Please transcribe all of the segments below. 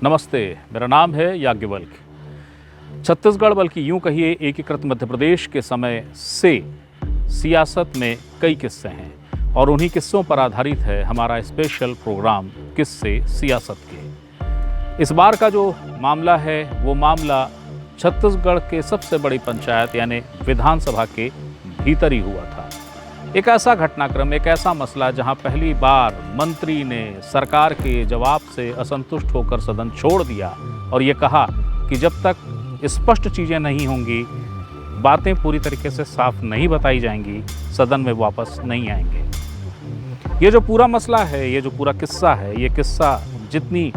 नमस्ते, मेरा नाम है याज्ञवल्क्य। छत्तीसगढ़ बल्कि यूं कहिए एकीकृत मध्य प्रदेश के समय से सियासत में कई किस्से हैं और उन्हीं किस्सों पर आधारित है हमारा स्पेशल प्रोग्राम किस्से सियासत के। इस बार का जो मामला है वो मामला छत्तीसगढ़ के सबसे बड़ी पंचायत यानी विधानसभा के भीतर ही हुआ था। एक ऐसा घटनाक्रम, एक ऐसा मसला जहां पहली बार मंत्री ने सरकार के जवाब से असंतुष्ट होकर सदन छोड़ दिया और ये कहा कि जब तक स्पष्ट चीज़ें नहीं होंगी, बातें पूरी तरीके से साफ नहीं बताई जाएंगी, सदन में वापस नहीं आएंगे। ये जो पूरा मसला है, ये जो पूरा किस्सा है, ये किस्सा जितनी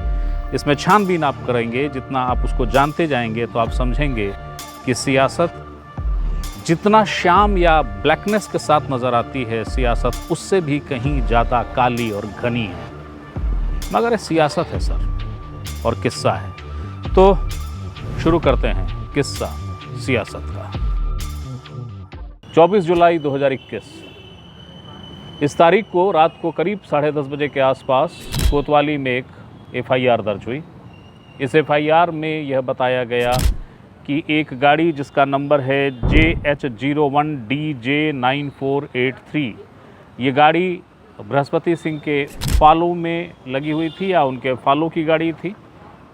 इसमें छानबीन आप करेंगे, जितना आप उसको जानते जाएंगे तो आप समझेंगे कि सियासत जितना श्याम या ब्लैकनेस के साथ नज़र आती है, सियासत उससे भी कहीं ज़्यादा काली और घनी है। मगर ये सियासत है सर, और किस्सा है। तो शुरू करते हैं किस्सा सियासत का। 24 जुलाई 2021 इस तारीख को रात को करीब 10:30 बजे के आसपास कोतवाली में एक FIR दर्ज हुई। इस FIR में यह बताया गया कि एक गाड़ी जिसका नंबर है JH01DJ9483, ये गाड़ी बृहस्पति सिंह के फॉलो में लगी हुई थी या उनके फॉलो की गाड़ी थी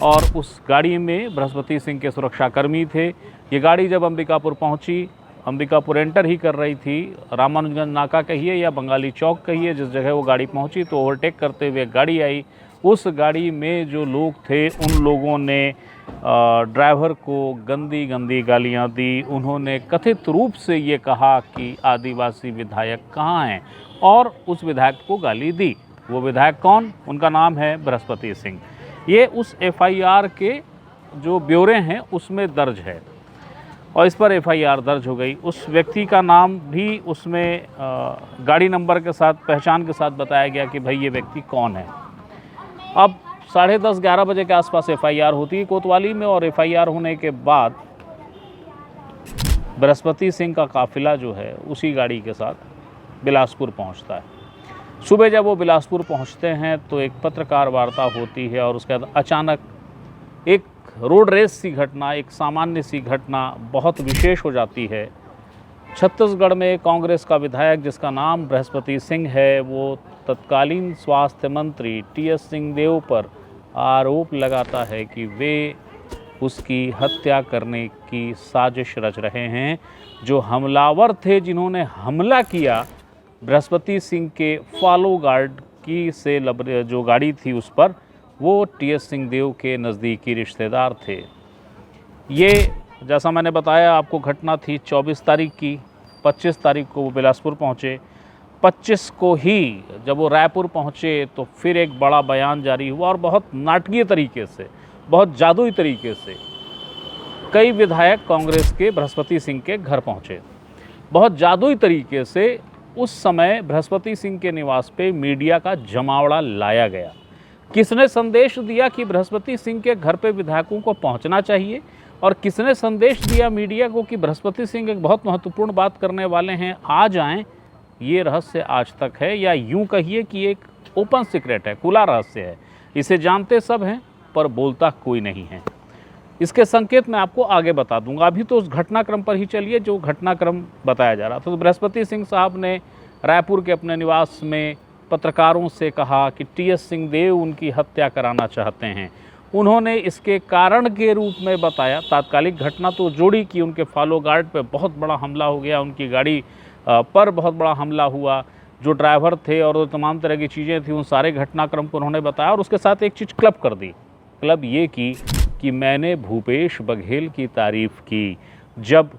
और उस गाड़ी में बृहस्पति सिंह के सुरक्षाकर्मी थे। ये गाड़ी जब अंबिकापुर पहुंची, अंबिकापुर एंटर ही कर रही थी, रामानुजगंज नाका कहिए या बंगाली चौक कहिए, जिस जगह वो गाड़ी पहुंची तो ओवरटेक करते हुए गाड़ी आई। उस गाड़ी में जो लोग थे उन लोगों ने ड्राइवर को गंदी गंदी गालियां दी। उन्होंने कथित रूप से ये कहा कि आदिवासी विधायक कहाँ हैं और उस विधायक को गाली दी। वो विधायक कौन? उनका नाम है बृहस्पति सिंह। ये उस FIR के जो ब्यौरे हैं उसमें दर्ज है और इस पर FIR दर्ज हो गई। उस व्यक्ति का नाम भी उसमें गाड़ी नंबर के साथ, पहचान के साथ बताया गया कि भाई ये व्यक्ति कौन है। अब 10:30-11 बजे के आसपास FIR होती है कोतवाली में और FIR होने के बाद बृहस्पति सिंह का काफिला जो है उसी गाड़ी के साथ बिलासपुर पहुंचता है। सुबह जब वो बिलासपुर पहुंचते हैं तो एक पत्रकार वार्ता होती है और उसके बाद अचानक एक रोड रेस सी घटना, एक सामान्य सी घटना बहुत विशेष हो जाती है। छत्तीसगढ़ में कांग्रेस का विधायक जिसका नाम बृहस्पति सिंह है, वो तत्कालीन स्वास्थ्य मंत्री TS सिंहदेव पर आरोप लगाता है कि वे उसकी हत्या करने की साजिश रच रहे हैं। जो हमलावर थे, जिन्होंने हमला किया बृहस्पति सिंह के फॉलो गार्ड की से जो गाड़ी थी उस पर, वो TS सिंहदेव के नज़दीकी रिश्तेदार थे। ये जैसा मैंने बताया आपको, घटना थी 24 तारीख की। 25 तारीख को वो बिलासपुर पहुँचे। 25 को ही जब वो रायपुर पहुँचे तो फिर एक बड़ा बयान जारी हुआ और बहुत नाटकीय तरीके से, बहुत जादुई तरीके से कई विधायक कांग्रेस के बृहस्पति सिंह के घर पहुँचे। बहुत जादुई तरीके से उस समय बृहस्पति सिंह के निवास पे मीडिया का जमावड़ा लाया गया। किसने संदेश दिया कि बृहस्पति सिंह के घर पे विधायकों को पहुंचना चाहिए और किसने संदेश दिया मीडिया को कि बृहस्पति सिंह एक बहुत महत्वपूर्ण बात करने वाले हैं, आ जाएं, ये रहस्य आज तक है, या यूं कहिए कि एक ओपन सीक्रेट है, खुला रहस्य है। इसे जानते सब हैं पर बोलता कोई नहीं है। इसके संकेत मैं आपको आगे बता दूंगा। अभी तो उस घटनाक्रम पर ही चलिए जो घटनाक्रम बताया जा रहा था। तो बृहस्पति सिंह साहब ने रायपुर के अपने निवास में पत्रकारों से कहा कि TS सिंहदेव उनकी हत्या कराना चाहते हैं। उन्होंने इसके कारण के रूप में बताया, तात्कालिक घटना तो जोड़ी कि उनके फॉलो गार्ड पे बहुत बड़ा हमला हो गया, उनकी गाड़ी पर बहुत बड़ा हमला हुआ, जो ड्राइवर थे और तमाम तरह की चीज़ें थी, उन सारे घटनाक्रम को उन्होंने बताया और उसके साथ एक चीज़ क्लब कर दी। क्लब ये की कि मैंने भूपेश बघेल की तारीफ़ की। जब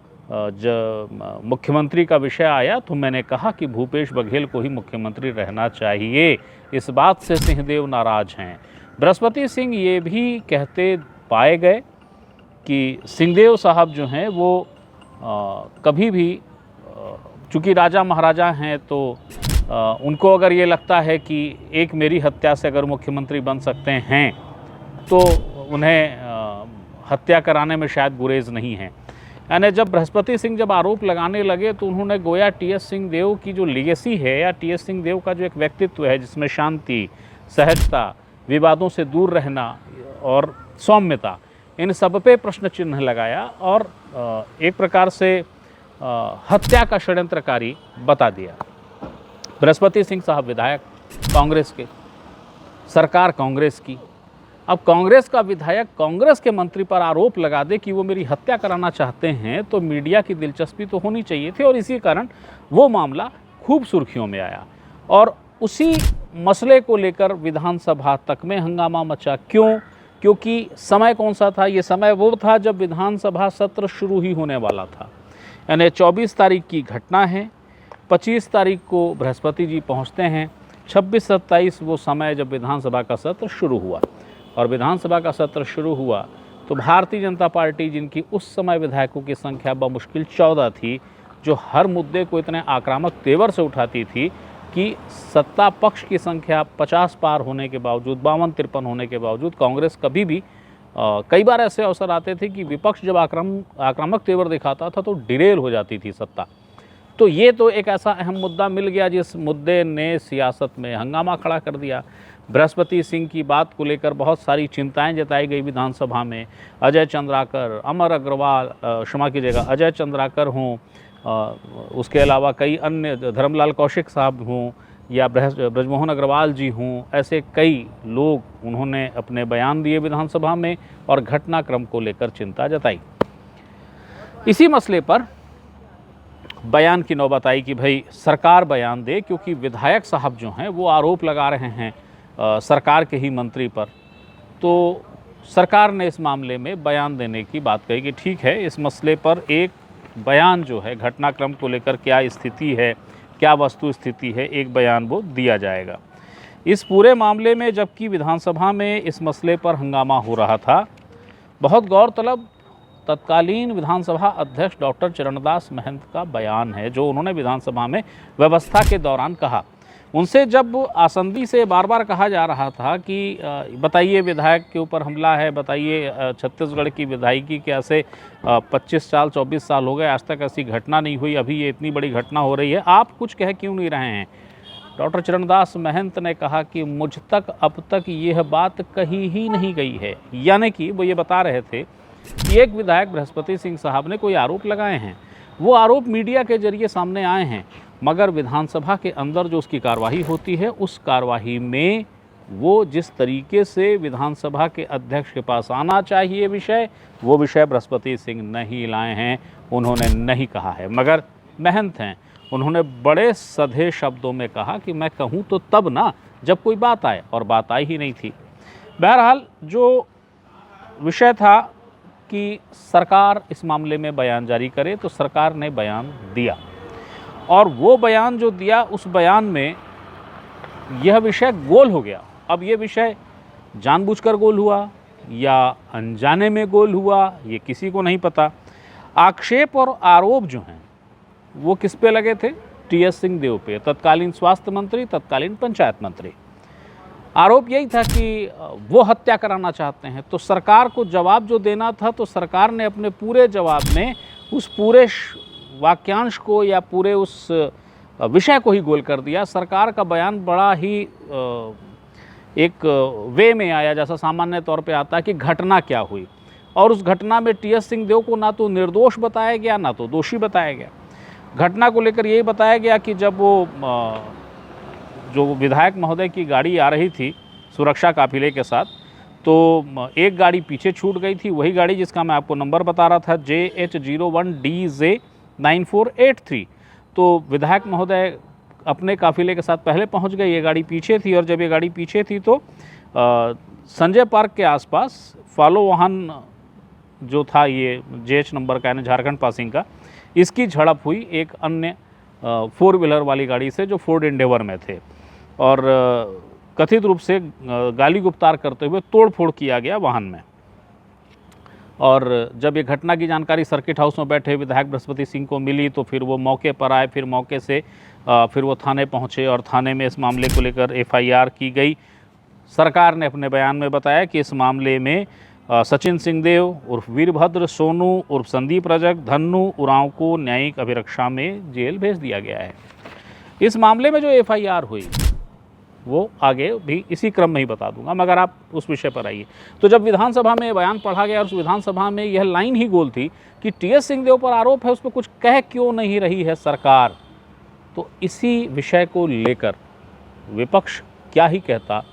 मुख्यमंत्री का विषय आया तो मैंने कहा कि भूपेश बघेल को ही मुख्यमंत्री रहना चाहिए। इस बात से सिंहदेव नाराज़ हैं। बृहस्पति सिंह ये भी कहते पाए गए कि सिंहदेव साहब जो हैं वो कभी भी, चूँकि राजा महाराजा हैं तो उनको अगर ये लगता है कि एक मेरी हत्या से अगर मुख्यमंत्री बन सकते हैं तो उन्हें हत्या कराने में शायद गुरेज नहीं है। यानी जब बृहस्पति सिंह जब आरोप लगाने लगे तो उन्होंने गोया TS सिंहदेव की जो लीगेसी है या TS सिंहदेव का जो एक व्यक्तित्व है जिसमें शांति, सहजता, विवादों से दूर रहना और सौम्यता, इन सब पे प्रश्न चिन्ह लगाया और एक प्रकार से हत्या का षड्यंत्रकारी बता दिया। बृहस्पति सिंह साहब विधायक कांग्रेस के, सरकार कांग्रेस की, अब कांग्रेस का विधायक कांग्रेस के मंत्री पर आरोप लगा दे कि वो मेरी हत्या कराना चाहते हैं, तो मीडिया की दिलचस्पी तो होनी चाहिए थी और इसी कारण वो मामला खूब सुर्खियों में आया और उसी मसले को लेकर विधानसभा तक में हंगामा मचा। क्यों? क्योंकि समय कौन सा था? ये समय वो था जब विधानसभा सत्र शुरू ही होने वाला था, यानी 24 तारीख की घटना है, 25 तारीख को बृहस्पति जी पहुंचते हैं, 26-27 वो समय जब विधानसभा का सत्र शुरू हुआ। और विधानसभा का सत्र शुरू हुआ तो भारतीय जनता पार्टी, जिनकी उस समय विधायकों की संख्या बमुश्किल 14 थी, जो हर मुद्दे को इतने आक्रामक तेवर से उठाती थी कि सत्ता पक्ष की संख्या 50 पार होने के बावजूद, 52-53 होने के बावजूद कांग्रेस कभी भी कई बार ऐसे अवसर आते थे कि विपक्ष जब आक्रामक तेवर दिखाता था तो डिरेल हो जाती थी सत्ता। तो ये तो एक ऐसा अहम मुद्दा मिल गया जिस मुद्दे ने सियासत में हंगामा खड़ा कर दिया। बृहस्पति सिंह की बात को लेकर बहुत सारी चिंताएं जताई गई विधानसभा में। अजय चंद्राकर, अमर अग्रवाल, क्षमा कीजिएगा, अजय चंद्राकर हों, उसके अलावा कई अन्य, धर्मलाल कौशिक साहब हों या ब्रजमोहन अग्रवाल जी हों, ऐसे कई लोग उन्होंने अपने बयान दिए विधानसभा में और घटनाक्रम को लेकर चिंता जताई। इसी मसले पर बयान की नौबत आई कि भाई सरकार बयान दे, क्योंकि विधायक साहब जो हैं वो आरोप लगा रहे हैं सरकार के ही मंत्री पर। तो सरकार ने इस मामले में बयान देने की बात कही कि ठीक है, इस मसले पर एक बयान जो है, घटनाक्रम को लेकर क्या स्थिति है, क्या वस्तु स्थिति है, एक बयान वो दिया जाएगा। इस पूरे मामले में जबकि विधानसभा में इस मसले पर हंगामा हो रहा था, बहुत गौरतलब तत्कालीन विधानसभा अध्यक्ष डॉक्टर चरणदास महंत का बयान है, जो उन्होंने विधानसभा में व्यवस्था के दौरान कहा। उनसे जब आसंदी से बार बार कहा जा रहा था कि बताइए विधायक के ऊपर हमला है, बताइए छत्तीसगढ़ की विधायकी के ऐसे 25 साल 24 साल हो गए, आज तक ऐसी घटना नहीं हुई, अभी ये इतनी बड़ी घटना हो रही है, आप कुछ कह क्यों नहीं रहे हैं? डॉक्टर चरणदास महंत ने कहा कि मुझ तक अब तक यह बात कही ही नहीं गई है। यानी कि वो ये बता रहे थे कि एक विधायक बृहस्पति सिंह साहब ने कोई आरोप लगाए हैं, वो आरोप मीडिया के जरिए सामने आए हैं, मगर विधानसभा के अंदर जो उसकी कार्यवाही होती है, उस कार्यवाही में वो जिस तरीके से विधानसभा के अध्यक्ष के पास आना चाहिए विषय, वो विषय बृहस्पति सिंह नहीं लाए हैं, उन्होंने नहीं कहा है। मगर महंत हैं, उन्होंने बड़े सधे शब्दों में कहा कि मैं कहूँ तो तब ना जब कोई बात आए, और बात आई ही नहीं थी। बहरहाल जो विषय था कि सरकार इस मामले में बयान जारी करे, तो सरकार ने बयान दिया और वो बयान जो दिया, उस बयान में यह विषय गोल हो गया। अब ये विषय जानबूझकर गोल हुआ या अनजाने में गोल हुआ, ये किसी को नहीं पता। आक्षेप और आरोप जो हैं वो किस पे लगे थे? टी.एस. सिंहदेव पे, तत्कालीन स्वास्थ्य मंत्री, तत्कालीन पंचायत मंत्री। आरोप यही था कि वो हत्या कराना चाहते हैं। तो सरकार को जवाब जो देना था, तो सरकार ने अपने पूरे जवाब में उस पूरे वाक्यांश को या पूरे उस विषय को ही गोल कर दिया। सरकार का बयान बड़ा ही एक वे में आया, जैसा सामान्य तौर पे आता है कि घटना क्या हुई, और उस घटना में टी.एस. सिंहदेव को ना तो निर्दोष बताया गया, ना तो दोषी बताया गया। घटना को लेकर यही बताया गया कि जब वो जो विधायक महोदय की गाड़ी आ रही थी सुरक्षा काफिले के साथ, तो एक गाड़ी पीछे छूट गई थी, वही गाड़ी जिसका मैं आपको नंबर बता रहा था, JH01DJ9483। तो विधायक महोदय अपने काफिले के साथ पहले पहुंच गए, ये गाड़ी पीछे थी, और जब ये गाड़ी पीछे थी तो संजय पार्क के आसपास फॉलो वाहन जो था, ये JH नंबर का, यानी झारखंड पासिंग का, इसकी झड़प हुई एक अन्य 4 व्हीलर वाली गाड़ी से जो फोर्ड एंडेवर में थे, और कथित रूप से गाली गुप्तार करते हुए तोड़फोड़ किया गया वाहन में। और जब ये घटना की जानकारी सर्किट हाउस में बैठे विधायक बृहस्पति सिंह को मिली, तो फिर वो मौके पर आए, फिर मौके से फिर वो थाने पहुंचे और थाने में इस मामले को लेकर FIR की गई। सरकार ने अपने बयान में बताया कि इस मामले में सचिन सिंहदेव उर्फ वीरभद्र, सोनू उर्फ संदीप रजक, धन्नू उरांव को न्यायिक अभिरक्षा में जेल भेज दिया गया है। इस मामले में जो FIR हुई वो आगे भी इसी क्रम में ही बता दूंगा, मगर आप उस विषय पर आइए। तो जब विधानसभा में बयान पढ़ा गया और उस विधानसभा में यह लाइन ही गोल थी कि टीएस सिंहदेव पर आरोप है, उस पर कुछ कह क्यों नहीं रही है सरकार, तो इसी विषय को लेकर विपक्ष क्या ही कहता,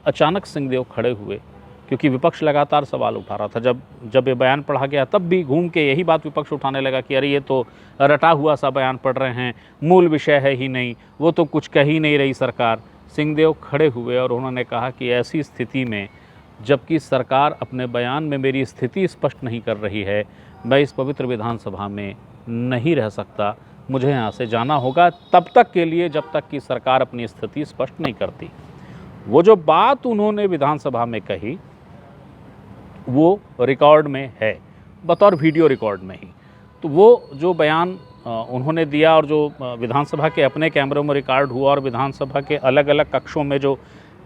अचानक सिंहदेव खड़े हुए, क्योंकि विपक्ष लगातार सवाल उठा रहा था। जब ये बयान पढ़ा गया तब भी घूम के यही बात विपक्ष उठाने लगा कि अरे ये तो रटा हुआ सा बयान पढ़ रहे हैं, मूल विषय है ही नहीं, वो तो कुछ कह ही नहीं रही सरकार। सिंहदेव खड़े हुए और उन्होंने कहा कि ऐसी स्थिति में, जबकि सरकार अपने बयान में मेरी स्थिति स्पष्ट नहीं कर रही है, मैं इस पवित्र विधानसभा में नहीं रह सकता, मुझे यहाँ से जाना होगा तब तक के लिए जब तक कि सरकार अपनी स्थिति स्पष्ट नहीं करती। वो जो बात उन्होंने विधानसभा में कही वो रिकॉर्ड में है, बतौर वीडियो रिकॉर्ड में ही। तो वो जो बयान उन्होंने दिया और जो विधानसभा के अपने कैमरों में रिकॉर्ड हुआ और विधानसभा के अलग अलग कक्षों में जो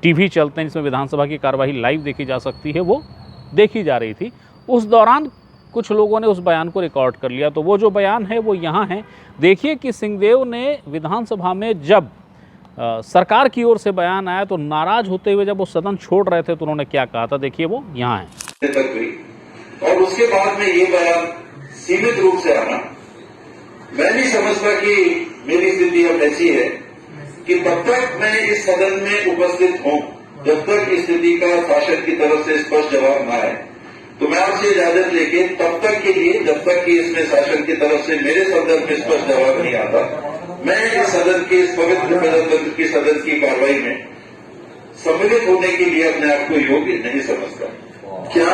टीवी चलते हैं जिसमें विधानसभा की कार्यवाही लाइव देखी जा सकती है, वो देखी जा रही थी। उस दौरान कुछ लोगों ने उस बयान को रिकॉर्ड कर लिया। तो वो जो बयान है वो यहाँ है। देखिए कि सिंहदेव ने विधानसभा में जब सरकार की ओर से बयान आया तो नाराज होते हुए जब वो सदन छोड़ रहे थे तो उन्होंने क्या कहा था, देखिए वो यहाँ है। और उसके बाद में ये बयान सीमित रूप से आना, मैं नहीं समझता कि मेरी स्थिति अब ऐसी है कि तब तक मैं इस सदन में उपस्थित हूं जब तक इस स्थिति का शासन की तरफ से स्पष्ट जवाब न आए। तो मैं आपसे इजाजत लेके तब तक के लिए, जब तक कि इसमें शासन की तरफ से मेरे संदर्भ में स्पष्ट जवाब नहीं आता, मैं इस सदन की, इस पवित्र प्रजातंत्र की सदन की कार्रवाई में सम्मिलित होने के लिए अपने आप को योग्य नहीं समझता। क्या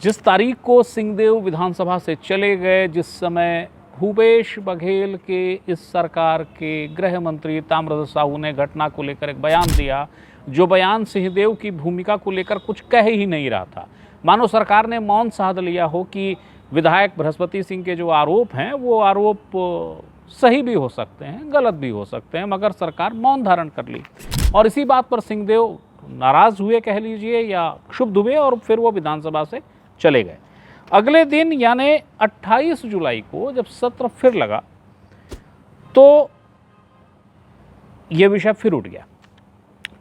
जिस तारीख को सिंहदेव विधानसभा से चले गए, जिस समय भूपेश बघेल के इस सरकार के गृह मंत्री ताम्रध्वज साहू ने घटना को लेकर एक बयान दिया, जो बयान सिंहदेव की भूमिका को लेकर कुछ कह ही नहीं रहा था। मानो सरकार ने मौन साध लिया हो कि विधायक बृहस्पति सिंह के जो आरोप हैं वो आरोप सही भी हो सकते हैं, गलत भी हो सकते हैं, मगर सरकार मौन धारण कर ली। और इसी बात पर सिंहदेव नाराज़ हुए कह लीजिए या क्षुब्ध हुए और फिर वो विधानसभा से चले गए। अगले दिन यानी 28 जुलाई को जब सत्र फिर लगा तो ये विषय फिर उठ गया।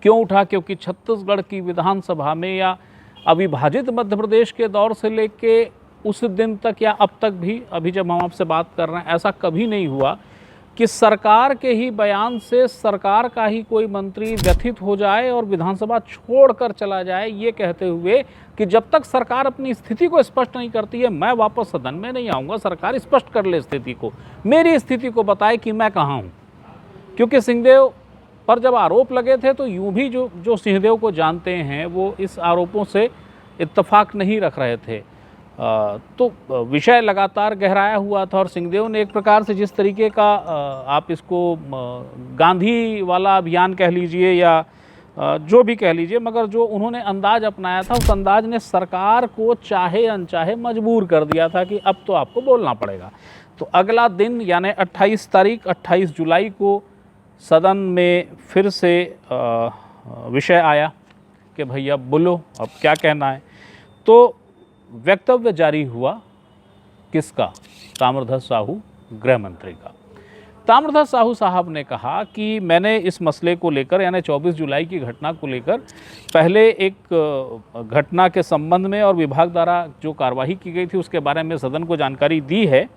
क्यों उठा? क्योंकि छत्तीसगढ़ की विधानसभा में या अविभाजित मध्य प्रदेश के दौर से लेके उस दिन तक या अब तक भी, अभी जब हम आपसे बात कर रहे हैं, ऐसा कभी नहीं हुआ कि सरकार के ही बयान से सरकार का ही कोई मंत्री व्यथित हो जाए और विधानसभा छोड़कर चला जाए, ये कहते हुए कि जब तक सरकार अपनी स्थिति को स्पष्ट नहीं करती है मैं वापस सदन में नहीं आऊँगा, सरकार स्पष्ट कर ले स्थिति को, मेरी स्थिति को बताए कि मैं कहाँ हूँ। क्योंकि सिंहदेव पर जब आरोप लगे थे तो यूँ भी जो सिंहदेव को जानते हैं वो इस आरोपों से इत्तेफाक नहीं रख रहे थे। तो विषय लगातार गहराया हुआ था और सिंहदेव ने एक प्रकार से जिस तरीके का आप इसको गांधी वाला अभियान कह लीजिए या जो भी कह लीजिए, मगर जो उन्होंने अंदाज अपनाया था उस अंदाज ने सरकार को चाहे अनचाहे मजबूर कर दिया था कि अब तो आपको बोलना पड़ेगा। तो अगला दिन यानी 28 जुलाई को सदन में फिर से विषय आया कि भैया बोलो अब क्या कहना है। तो वक्तव्य जारी हुआ किसका? ताम्रध्वज साहू गृह मंत्री का। ताम्रध्वज साहू साहब ने कहा कि मैंने इस मसले को लेकर यानी 24 जुलाई की घटना को लेकर पहले एक घटना के संबंध में और विभाग द्वारा जो कार्रवाई की गई थी उसके बारे में सदन को जानकारी दी है।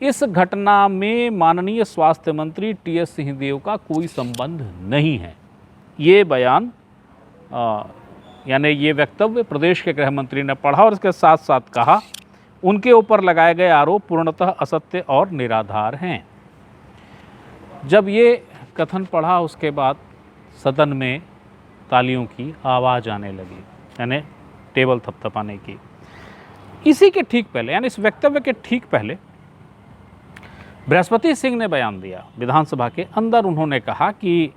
इस घटना में माननीय स्वास्थ्य मंत्री टीएस सिंहदेव का कोई संबंध नहीं है। ये बयान यानी ये वक्तव्य प्रदेश के गृह मंत्री ने पढ़ा और इसके साथ साथ कहा उनके ऊपर लगाए गए आरोप पूर्णतः असत्य और निराधार हैं। जब ये कथन पढ़ा उसके बाद सदन में तालियों की आवाज़ आने लगी, यानी टेबल थपथपाने की। इसी के ठीक पहले यानी इस वक्तव्य के ठीक पहले बृहस्पति सिंह ने बयान दिया विधानसभा के अंदर। उन्होंने कहा कि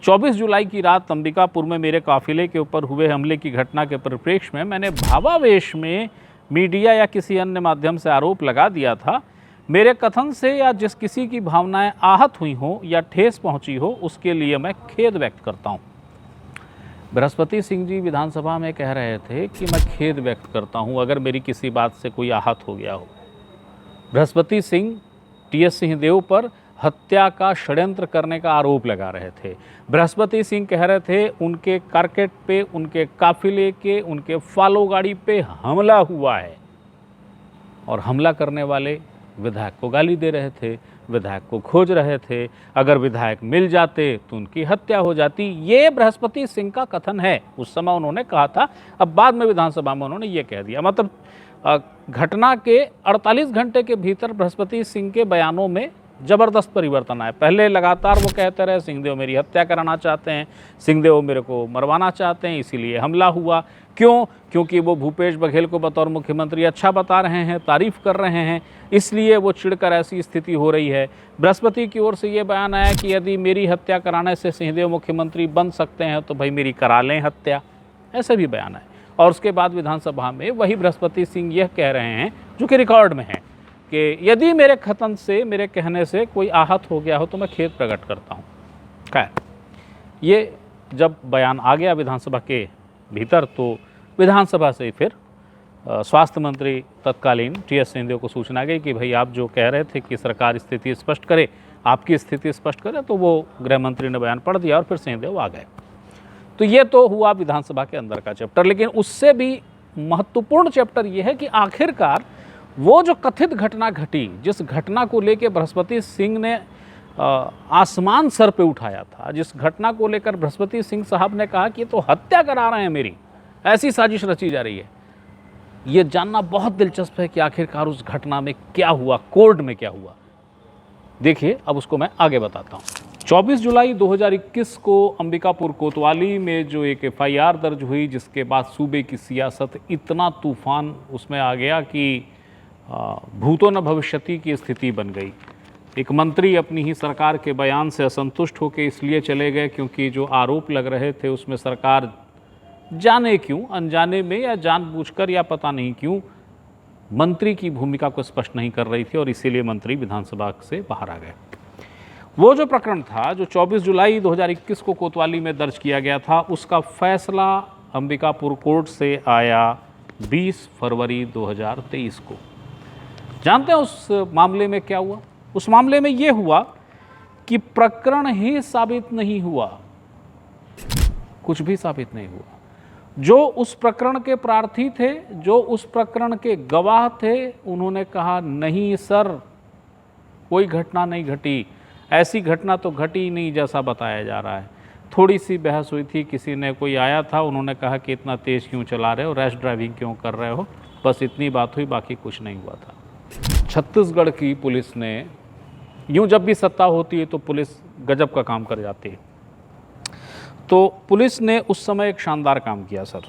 24 जुलाई की रात अंबिकापुर में मेरे काफिले के ऊपर हुए हमले की घटना के परिप्रेक्ष्य में मैंने भावावेश में मीडिया या किसी अन्य माध्यम से आरोप लगा दिया था मेरे कथन से या जिस किसी की भावनाएं आहत हुई हो या ठेस पहुंची हो उसके लिए मैं खेद व्यक्त करता हूं। बृहस्पति सिंह जी विधानसभा में कह रहे थे कि मैं खेद व्यक्त करता हूं अगर मेरी किसी बात से कोई आहत हो गया हो। बृहस्पति सिंह टीएस सिंहदेव पर हत्या का षड्यंत्र करने का आरोप लगा रहे थे। बृहस्पति सिंह कह रहे थे उनके कारकेट पे, उनके काफिले के, उनके फॉलो गाड़ी पे हमला हुआ है और हमला करने वाले विधायक को गाली दे रहे थे, विधायक को खोज रहे थे। अगर विधायक मिल जाते तो उनकी हत्या हो जाती। ये बृहस्पति सिंह का कथन है। उस समय उन्होंने कहा था, अब बाद में विधानसभा में उन्होंने ये कह दिया। मतलब घटना के 48 घंटे के भीतर बृहस्पति सिंह के बयानों में ज़बरदस्त परिवर्तन आया। पहले लगातार वो कहते रहे सिंहदेव मेरी हत्या कराना चाहते हैं, सिंहदेव मेरे को मरवाना चाहते हैं, इसीलिए हमला हुआ। क्यों? क्योंकि वो भूपेश बघेल को बतौर मुख्यमंत्री अच्छा बता रहे हैं, तारीफ कर रहे हैं, इसलिए वो चिढ़कर ऐसी स्थिति हो रही है। बृहस्पति की ओर से ये बयान आया कि यदि मेरी हत्या कराने से सिंहदेव मुख्यमंत्री बन सकते हैं तो भाई मेरी करा लें हत्या, ऐसे भी बयान है। और उसके बाद विधानसभा में वही बृहस्पति सिंह यह कह रहे हैं, जो कि रिकॉर्ड में है, कि यदि मेरे कथन से, मेरे कहने से कोई आहत हो गया हो तो मैं खेद प्रकट करता हूँ। खैर, ये जब बयान आ गया विधानसभा के भीतर तो विधानसभा से फिर स्वास्थ्य मंत्री तत्कालीन टीएस सिंहदेव को सूचना गई कि भाई आप जो कह रहे थे कि सरकार स्थिति स्पष्ट करे, आपकी स्थिति स्पष्ट करे, तो वो गृह मंत्री ने बयान पढ़ दिया और फिर सिंहदेव आ गए। तो ये तो हुआ विधानसभा के अंदर का चैप्टर, लेकिन उससे भी महत्वपूर्ण चैप्टर ये है कि आखिरकार वो जो कथित घटना घटी, जिस घटना को लेकर बृहस्पति सिंह ने आसमान सर पे उठाया था, जिस घटना को लेकर बृहस्पति सिंह साहब ने कहा कि ये तो हत्या करा रहे हैं मेरी, ऐसी साजिश रची जा रही है, ये जानना बहुत दिलचस्प है कि आखिरकार उस घटना में क्या हुआ, कोर्ट में क्या हुआ। देखिए, अब उसको मैं आगे बताता हूँ। 24 जुलाई 2021 को अंबिकापुर कोतवाली में जो एक FIR दर्ज हुई, जिसके बाद सूबे की सियासत इतना तूफान उसमें आ गया कि भूतो न भविष्यति की स्थिति बन गई। एक मंत्री अपनी ही सरकार के बयान से असंतुष्ट होकर इसलिए चले गए क्योंकि जो आरोप लग रहे थे उसमें सरकार जाने क्यों, अनजाने में या जानबूझकर या पता नहीं क्यों, मंत्री की भूमिका को स्पष्ट नहीं कर रही थी और इसीलिए मंत्री विधानसभा से बाहर आ गए। वो जो प्रकरण था जो 24 जुलाई 2021 को कोतवाली में दर्ज किया गया था, उसका फैसला अंबिकापुर कोर्ट से आया 20 फरवरी 2023 को। जानते हैं उस मामले में क्या हुआ? उस मामले में ये हुआ कि प्रकरण ही साबित नहीं हुआ, कुछ भी साबित नहीं हुआ। जो उस प्रकरण के प्रार्थी थे, जो उस प्रकरण के गवाह थे, उन्होंने कहा नहीं सर, कोई घटना नहीं घटी, ऐसी घटना तो घटी नहीं जैसा बताया जा रहा है। थोड़ी सी बहस हुई थी, किसी ने कोई आया था, उन्होंने कहा कि इतना तेज़ क्यों चला रहे हो, रैश ड्राइविंग क्यों कर रहे हो, बस इतनी बात हुई, बाकी कुछ नहीं हुआ था। छत्तीसगढ़ की पुलिस ने, यूं जब भी सत्ता होती है तो पुलिस गजब का काम कर जाती है, तो पुलिस ने उस समय एक शानदार काम किया सर।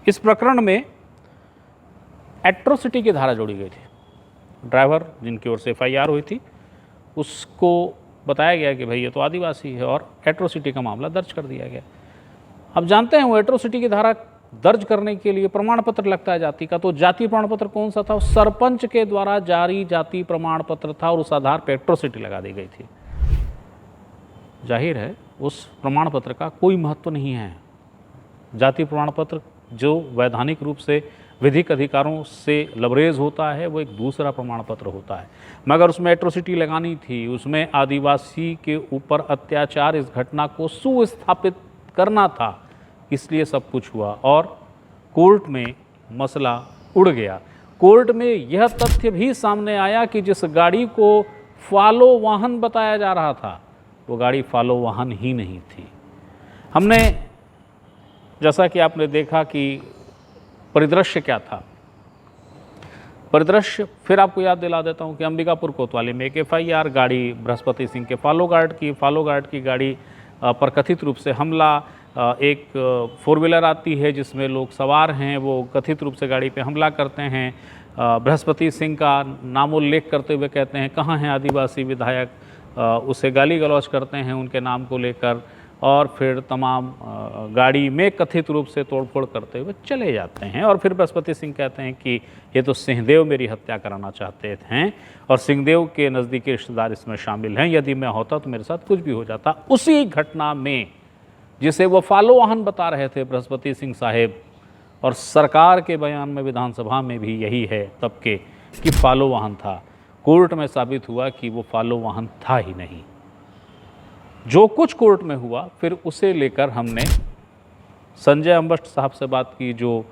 इस प्रकरण में एट्रोसिटी की धारा जोड़ी गई थी। ड्राइवर जिनकी ओर से FIR हुई थी उसको बताया गया कि भाई ये तो आदिवासी है और एट्रोसिटी का मामला दर्ज कर दिया गया। अब जानते हैं वो एट्रोसिटी की धारा दर्ज करने के लिए प्रमाण पत्र लगता है जाति का, तो जाति प्रमाण पत्र कौन सा था? सरपंच के द्वारा जारी जाति प्रमाण पत्र था और उस आधार पर एट्रोसिटी लगा दी गई थी। जाहिर है उस प्रमाण पत्र का कोई महत्व नहीं है। जाति प्रमाण पत्र जो वैधानिक रूप से विधिक अधिकारों से लबरेज होता है वो एक दूसरा प्रमाण पत्र होता है, मगर उसमें एट्रोसिटी लगानी थी, उसमें आदिवासी के ऊपर अत्याचार, इस घटना को सुस्थापित करना था, इसलिए सब कुछ हुआ और कोर्ट में मसला उड़ गया। कोर्ट में यह तथ्य भी सामने आया कि जिस गाड़ी को फॉलो वाहन बताया जा रहा था वो गाड़ी फॉलो वाहन ही नहीं थी। हमने, जैसा कि आपने देखा कि परिदृश्य क्या था, परिदृश्य फिर आपको याद दिला देता हूं कि अंबिकापुर कोतवाली में एक FIR गाड़ी बृहस्पति सिंह के फॉलो गार्ड की गाड़ी पर कथित रूप से हमला, एक 4 व्हीलर आती है जिसमें लोग सवार हैं, वो कथित रूप से गाड़ी पे हमला करते हैं। बृहस्पति सिंह का नामोल्लेख करते हुए कहते हैं कहाँ हैं आदिवासी विधायक, उसे गाली गलौज करते हैं उनके नाम को लेकर और फिर तमाम गाड़ी में कथित रूप से तोड़फोड़ करते हुए चले जाते हैं। और फिर बृहस्पति सिंह कहते हैं कि ये तो सिंहदेव मेरी हत्या कराना चाहते हैं और सिंहदेव के नज़दीकी रिश्तेदार इसमें शामिल हैं, यदि मैं होता तो मेरे साथ कुछ भी हो जाता। उसी घटना में जिसे वो फॉलो वाहन बता रहे थे बृहस्पति सिंह साहेब, और सरकार के बयान में विधानसभा में भी यही है तब के कि फॉलो वाहन था, कोर्ट में साबित हुआ कि वो फॉलो वाहन था ही नहीं। जो कुछ कोर्ट में हुआ फिर उसे लेकर हमने संजय अंबष्ट साहब से बात की, जो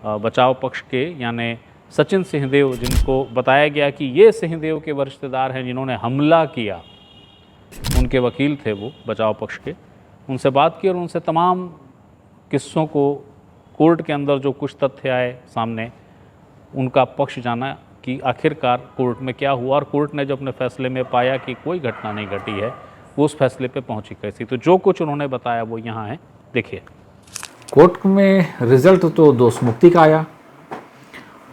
बचाव पक्ष के यानी सचिन सिंहदेव, जिनको बताया गया कि ये सिंहदेव के रिश्तेदार हैं जिन्होंने हमला किया, उनके वकील थे वो बचाव पक्ष के। उनसे बात की और उनसे तमाम किस्सों को, कोर्ट के अंदर जो कुछ तथ्य आए सामने, उनका पक्ष जाना कि आखिरकार कोर्ट में क्या हुआ, और कोर्ट ने जब अपने फैसले में पाया कि कोई घटना नहीं घटी है, वो उस फैसले पे पहुंची कैसी। तो जो कुछ उन्होंने बताया वो यहाँ है, देखिए। कोर्ट में रिजल्ट तो दोष मुक्ति का आया,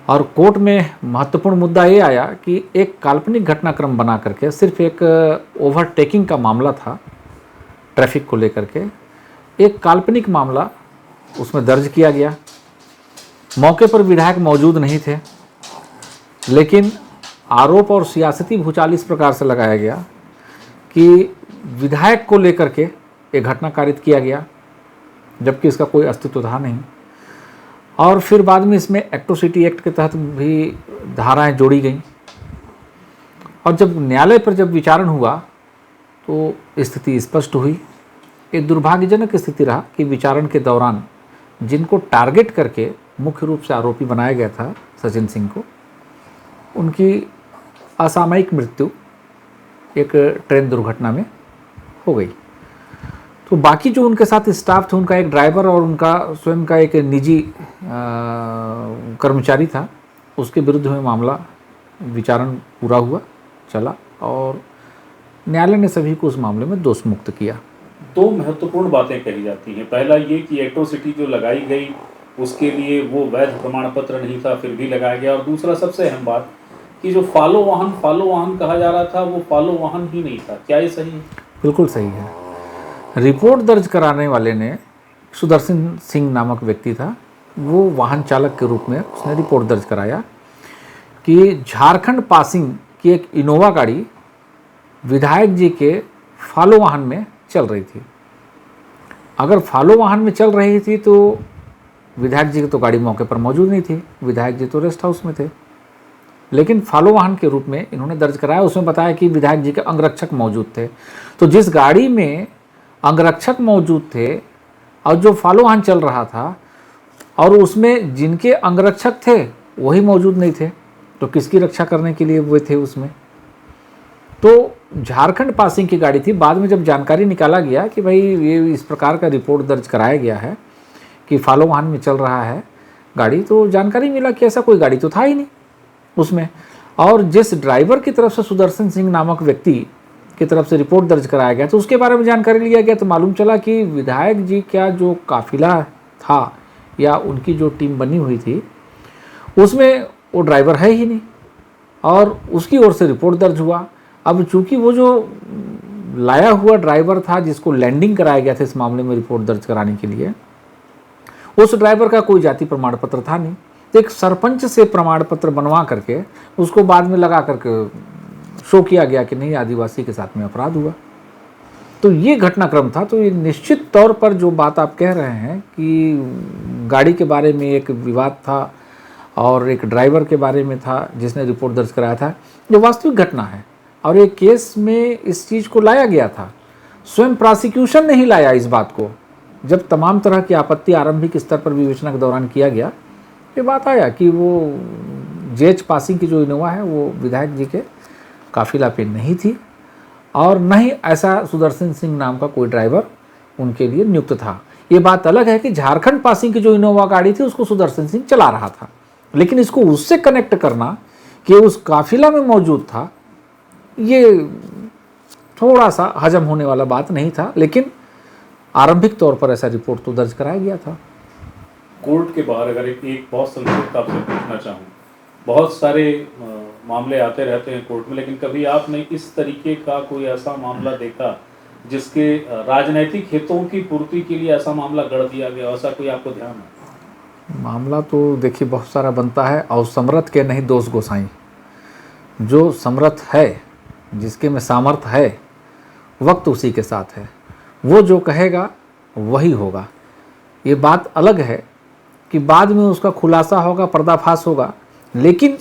और कोर्ट में महत्वपूर्ण मुद्दा ये आया कि एक काल्पनिक घटनाक्रम बना करके, सिर्फ एक ओवरटेकिंग का मामला था ट्रैफिक को लेकर के, एक काल्पनिक मामला उसमें दर्ज किया गया। मौके पर विधायक मौजूद नहीं थे, लेकिन आरोप और सियासती भूचाल इस प्रकार से लगाया गया कि विधायक को लेकर के एक घटना कारित किया गया, जबकि इसका कोई अस्तित्व था नहीं। और फिर बाद में इसमें एट्रोसिटी एक्ट के तहत भी धाराएं जोड़ी गईं, और जब न्यायालय पर जब विचारण हुआ तो स्थिति स्पष्ट हुई। एक दुर्भाग्यजनक स्थिति रहा कि विचारण के दौरान जिनको टारगेट करके मुख्य रूप से आरोपी बनाया गया था सचिन सिंह को, उनकी असामयिक मृत्यु एक ट्रेन दुर्घटना में हो गई। तो बाकी जो उनके साथ स्टाफ थे, उनका एक ड्राइवर और उनका स्वयं का एक निजी कर्मचारी था, उसके विरुद्ध में मामला विचारण पूरा हुआ, चला, और न्यायालय ने सभी को उस मामले में दोष मुक्त किया। दो महत्वपूर्ण बातें कही जाती हैं। पहला ये कि एट्रोसिटी जो लगाई गई उसके लिए वो वैध प्रमाण पत्र नहीं था, फिर भी लगाया गया। और दूसरा सबसे अहम बात कि जो फॉलो वाहन कहा जा रहा था, वो फॉलो वाहन ही नहीं था। क्या ये सही है? बिल्कुल सही है। रिपोर्ट दर्ज कराने वाले ने सुदर्शन सिंह नामक व्यक्ति था, वो वाहन चालक के रूप में उसने रिपोर्ट दर्ज कराया कि झारखंड पासिंग की एक इनोवा गाड़ी विधायक जी के फॉलो वाहन में चल रही थी। अगर फॉलो वाहन में चल रही थी तो विधायक जी की तो गाड़ी मौके पर मौजूद नहीं थी, विधायक जी तो रेस्ट हाउस में थे। लेकिन फॉलो वाहन के रूप में इन्होंने दर्ज कराया, उसमें बताया कि विधायक जी के अंगरक्षक मौजूद थे। तो जिस गाड़ी में अंगरक्षक मौजूद थे और जो फॉलो वाहन चल रहा था, और उसमें जिनके अंगरक्षक थे वही मौजूद नहीं थे, तो किसकी रक्षा करने के लिए वो थे उसमें? तो झारखंड पासिंग की गाड़ी थी। बाद में जब जानकारी निकाला गया कि भाई ये इस प्रकार का रिपोर्ट दर्ज कराया गया है कि फॉलो वाहन में चल रहा है गाड़ी, तो जानकारी मिला कि ऐसा कोई गाड़ी तो था ही नहीं उसमें। और जिस ड्राइवर की तरफ से सुदर्शन सिंह नामक व्यक्ति की तरफ से रिपोर्ट दर्ज कराया गया तो उसके बारे में जानकारी लिया गया, तो मालूम चला कि विधायक जी का जो काफिला था या उनकी जो टीम बनी हुई थी उसमें वो ड्राइवर है ही नहीं, और उसकी ओर से रिपोर्ट दर्ज हुआ। अब चूंकि वो जो लाया हुआ ड्राइवर था जिसको लैंडिंग कराया गया था इस मामले में रिपोर्ट दर्ज कराने के लिए, उस ड्राइवर का कोई जाति प्रमाण पत्र था नहीं। तो एक सरपंच से प्रमाण पत्र बनवा करके उसको बाद में लगा करके शो किया गया कि नहीं, आदिवासी के साथ में अपराध हुआ। तो ये घटनाक्रम था। तो ये निश्चित तौर पर जो बात आप कह रहे हैं कि गाड़ी के बारे में एक विवाद था और एक ड्राइवर के बारे में था जिसने रिपोर्ट दर्ज कराया था, जो वास्तविक घटना है। और एक केस में इस चीज़ को लाया गया था, स्वयं प्रोसिक्यूशन ने ही लाया इस बात को। जब तमाम तरह की आपत्ति आरंभिक स्तर पर विवेचना के दौरान किया गया, ये बात आया कि वो जेच पासिंग की जो इनोवा है वो विधायक जी के काफिला पे नहीं थी, और न ही ऐसा सुदर्शन सिंह नाम का कोई ड्राइवर उनके लिए नियुक्त था। ये बात अलग है कि झारखंड पासिंग की जो इनोवा गाड़ी थी उसको सुदर्शन सिंह चला रहा था, लेकिन इसको उससे कनेक्ट करना कि उस काफिला में मौजूद था, ये थोड़ा सा हजम होने वाला बात नहीं था। लेकिन आरंभिक तौर पर ऐसा रिपोर्ट तो दर्ज कराया गया था। कोर्ट के बाहर अगर एक बहुत संक्षिप्त आपसे पूछना चाहूँ, बहुत सारे मामले आते रहते हैं कोर्ट में, लेकिन कभी आपने इस तरीके का कोई ऐसा मामला देखा जिसके राजनीतिक हितों की पूर्ति के लिए ऐसा मामला गढ़ दिया गया, ऐसा कोई आपको ध्यान है? मामला तो देखिए बहुत सारा बनता है, और समर्थ के नहीं दोष गोसाई। जो समर्थ है, जिसके में सामर्थ्य है, वक्त उसी के साथ है, वो जो कहेगा वही होगा। ये बात अलग है कि बाद में उसका खुलासा होगा, पर्दाफाश होगा, लेकिन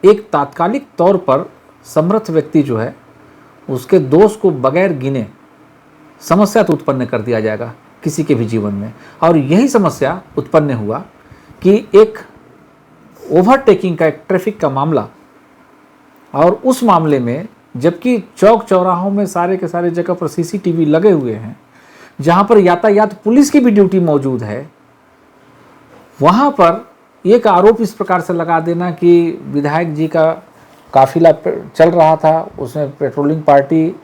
एक तात्कालिक तौर पर समर्थ व्यक्ति जो है उसके दोष को बगैर गिने समस्या तो उत्पन्न कर दिया जाएगा किसी के भी जीवन में। और यही समस्या उत्पन्न हुआ कि एक ओवरटेकिंग का, एक ट्रैफिक का मामला, और उस मामले में जबकि चौक चौराहों में सारे के सारे जगह पर सीसीटीवी लगे हुए हैं, जहां पर यातायात पुलिस की भी ड्यूटी मौजूद है, वहां पर एक आरोप इस प्रकार से लगा देना कि विधायक जी का काफिला चल रहा था, उसमें पेट्रोलिंग पार्टी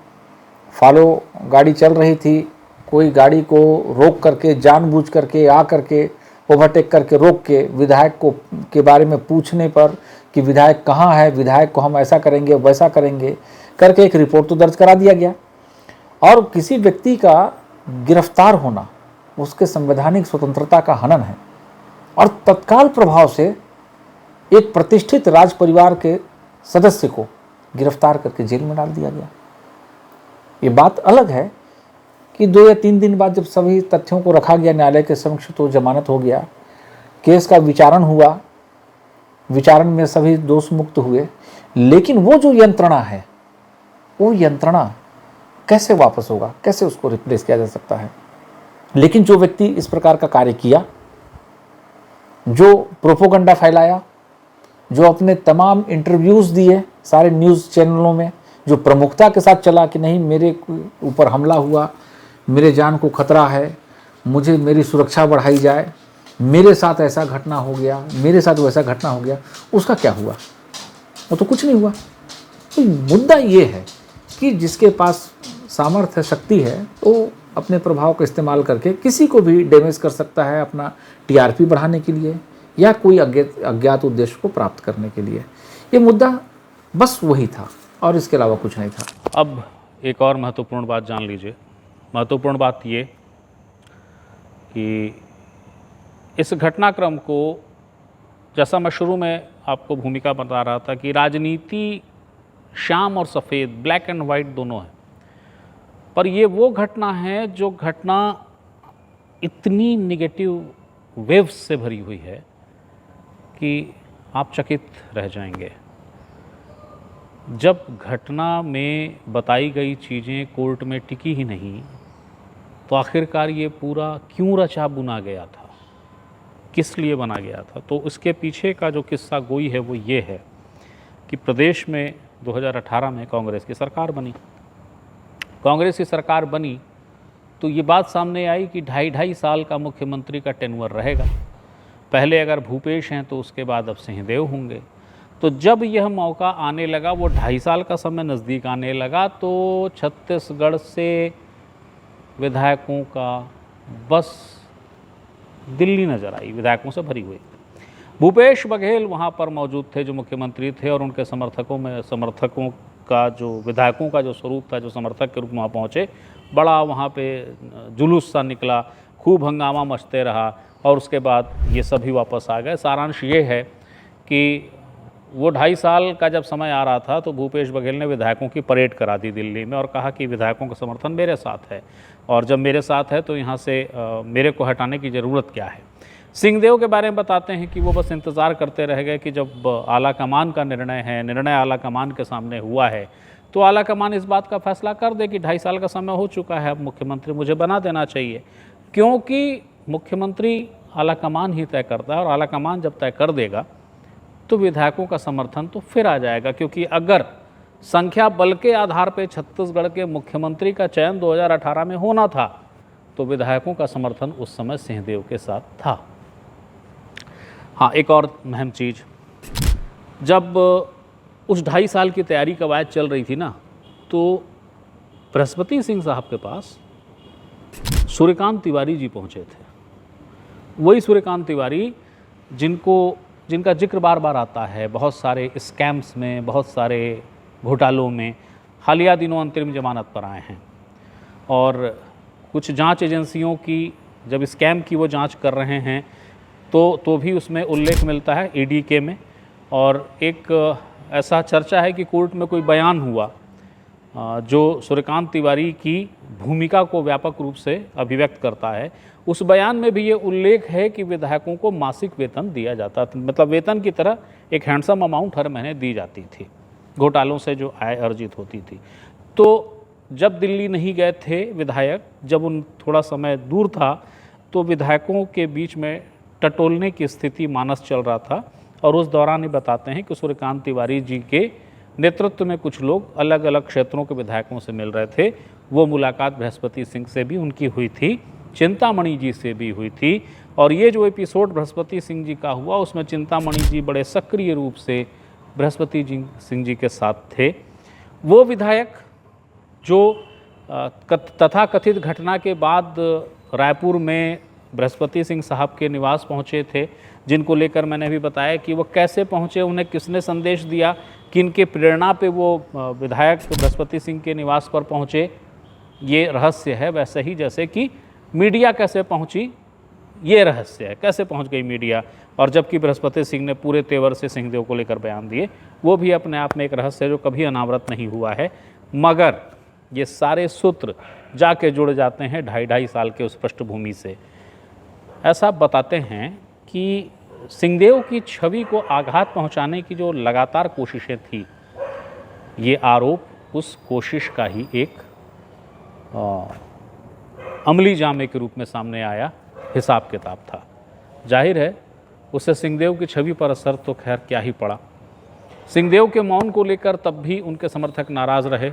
फॉलो गाड़ी चल रही थी, कोई गाड़ी को रोक करके जानबूझ करके आ करके ओवरटेक करके रोक के विधायक को के बारे में पूछने पर कि विधायक कहाँ है, विधायक को हम ऐसा करेंगे वैसा करेंगे करके एक रिपोर्ट तो दर्ज करा दिया गया। और किसी व्यक्ति का गिरफ्तार होना उसके संवैधानिक स्वतंत्रता का हनन है, और तत्काल प्रभाव से एक प्रतिष्ठित राज परिवार के सदस्य को गिरफ्तार करके जेल में डाल दिया गया। ये बात अलग है कि 2 या 3 दिन बाद जब सभी तथ्यों को रखा गया न्यायालय के समक्ष तो जमानत हो गया, केस का विचारण हुआ, विचारण में सभी दोष मुक्त हुए, लेकिन वो जो यंत्रणा है, वो यंत्रणा कैसे वापस होगा, कैसे उसको रिप्लेस किया जा सकता है। लेकिन जो व्यक्ति इस प्रकार का कार्य किया, जो प्रोपोगंडा फैलाया, जो अपने तमाम इंटरव्यूज़ दिए सारे न्यूज़ चैनलों में, जो प्रमुखता के साथ चला कि नहीं मेरे ऊपर हमला हुआ, मेरे जान को खतरा है, मुझे मेरी सुरक्षा बढ़ाई जाए, मेरे साथ ऐसा घटना हो गया, मेरे साथ वैसा घटना हो गया, उसका क्या हुआ? वो तो कुछ नहीं हुआ। तो मुद्दा ये है कि जिसके पास सामर्थ्य शक्ति है वो अपने प्रभाव का इस्तेमाल करके किसी को भी डैमेज कर सकता है, अपना टीआरपी बढ़ाने के लिए या कोई अज्ञात उद्देश्य को प्राप्त करने के लिए। ये मुद्दा बस वही था और इसके अलावा कुछ नहीं था। अब एक और महत्वपूर्ण बात जान लीजिए। महत्वपूर्ण बात ये कि इस घटनाक्रम को, जैसा मैं शुरू में आपको भूमिका बता रहा था कि राजनीति श्याम और सफ़ेद, ब्लैक एंड वाइट दोनों है, पर ये वो घटना है जो घटना इतनी निगेटिव वेव्स से भरी हुई है कि आप चकित रह जाएंगे। जब घटना में बताई गई चीज़ें कोर्ट में टिकी ही नहीं, तो आखिरकार ये पूरा क्यों रचा बुना गया था, किस लिए बना गया था? तो इसके पीछे का जो किस्सा गोई है वो ये है कि प्रदेश में 2018 में कांग्रेस की सरकार बनी। कांग्रेस की सरकार बनी तो ये बात सामने आई कि 2.5 साल का मुख्यमंत्री का टेन्योर रहेगा। पहले अगर भूपेश हैं तो उसके बाद अब सिंहदेव होंगे। तो जब यह मौका आने लगा, वो 2.5 साल का समय नज़दीक आने लगा, तो छत्तीसगढ़ से विधायकों का बस दिल्ली नज़र आई, विधायकों से भरी हुई। भूपेश बघेल वहाँ पर मौजूद थे जो मुख्यमंत्री थे, और उनके समर्थकों का जो विधायकों का जो स्वरूप था, जो समर्थक के रूप में वहाँ पहुँचे, बड़ा वहाँ पे जुलूस सा निकला, खूब हंगामा मचते रहा, और उसके बाद ये सभी वापस आ गए। सारांश ये है कि वो 2.5 साल का जब समय आ रहा था तो भूपेश बघेल ने विधायकों की परेड करा दी दिल्ली में और कहा कि विधायकों का समर्थन मेरे साथ है, और जब मेरे साथ है तो यहाँ से मेरे को हटाने की ज़रूरत क्या है। सिंहदेव के बारे में बताते हैं कि वो बस इंतज़ार करते रह गए कि जब आला कमान का निर्णय आला कमान के सामने हुआ है तो आला कमान इस बात का फैसला कर दे कि 2.5 साल का समय हो चुका है, अब मुख्यमंत्री मुझे बना देना चाहिए, क्योंकि मुख्यमंत्री आला कमान ही तय करता है, और आला कमान जब तय कर देगा तो विधायकों का समर्थन तो फिर आ जाएगा। क्योंकि अगर संख्या बल के आधार पर छत्तीसगढ़ के मुख्यमंत्री का चयन 2018 में होना था तो विधायकों का समर्थन उस समय सिंहदेव के साथ था। हाँ, एक और अहम चीज़, जब उस 2.5 साल की तैयारी कवायद चल रही थी ना, तो बृहस्पति सिंह साहब के पास सूर्यकांत तिवारी जी पहुँचे थे। वही सूर्यकांत तिवारी जिनका जिक्र बार बार आता है बहुत सारे स्कैम्स में, बहुत सारे घोटालों में, हालिया दिनों अंतरिम जमानत पर आए हैं। और कुछ जांच एजेंसियों की जब स्कैम की वो जांच कर रहे हैं तो भी उसमें उल्लेख मिलता है ईडी में। और एक ऐसा चर्चा है कि कोर्ट में कोई बयान हुआ जो सूर्यकांत तिवारी की भूमिका को व्यापक रूप से अभिव्यक्त करता है। उस बयान में भी ये उल्लेख है कि विधायकों को मासिक वेतन दिया जाता था, मतलब वेतन की तरह एक हैंडसम अमाउंट हर महीने दी जाती थी घोटालों से जो आय अर्जित होती थी। तो जब दिल्ली नहीं गए थे विधायक, जब उन थोड़ा समय दूर था, तो विधायकों के बीच में टटोलने की स्थिति मानस चल रहा था। और उस दौरान ही बताते हैं कि सूर्यकांत तिवारी जी के नेतृत्व में कुछ लोग अलग अलग क्षेत्रों के विधायकों से मिल रहे थे। वो मुलाकात बृहस्पति सिंह से भी उनकी हुई थी, चिंतामणि जी से भी हुई थी। और ये जो एपिसोड बृहस्पति सिंह जी का हुआ, उसमें चिंतामणि जी बड़े सक्रिय रूप से बृहस्पति सिंह जी के साथ थे। वो विधायक जो तथाकथित घटना के बाद रायपुर में बृहस्पति सिंह साहब के निवास पहुंचे थे, जिनको लेकर मैंने भी बताया कि वो कैसे पहुंचे, उन्हें किसने संदेश दिया, किनके प्रेरणा पे वो विधायक बृहस्पति सिंह के निवास पर पहुंचे, ये रहस्य है। वैसे ही जैसे कि मीडिया कैसे पहुंची, ये रहस्य है, कैसे पहुंच गई मीडिया। और जबकि बृहस्पति सिंह ने पूरे तेवर से सिंहदेव को लेकर बयान दिए, वो भी अपने आप में एक रहस्य है जो कभी अनावृत नहीं हुआ है। मगर ये सारे सूत्र जाके जुड़ जाते हैं 2.5 साल के उस पृष्ठभूमि से। ऐसा बताते हैं कि सिंहदेव की छवि को आघात पहुंचाने की जो लगातार कोशिशें थी, ये आरोप उस कोशिश का ही एक अमली जामे के रूप में सामने आया, हिसाब किताब था। जाहिर है उससे सिंहदेव की छवि पर असर तो खैर क्या ही पड़ा। सिंहदेव के मौन को लेकर तब भी उनके समर्थक नाराज़ रहे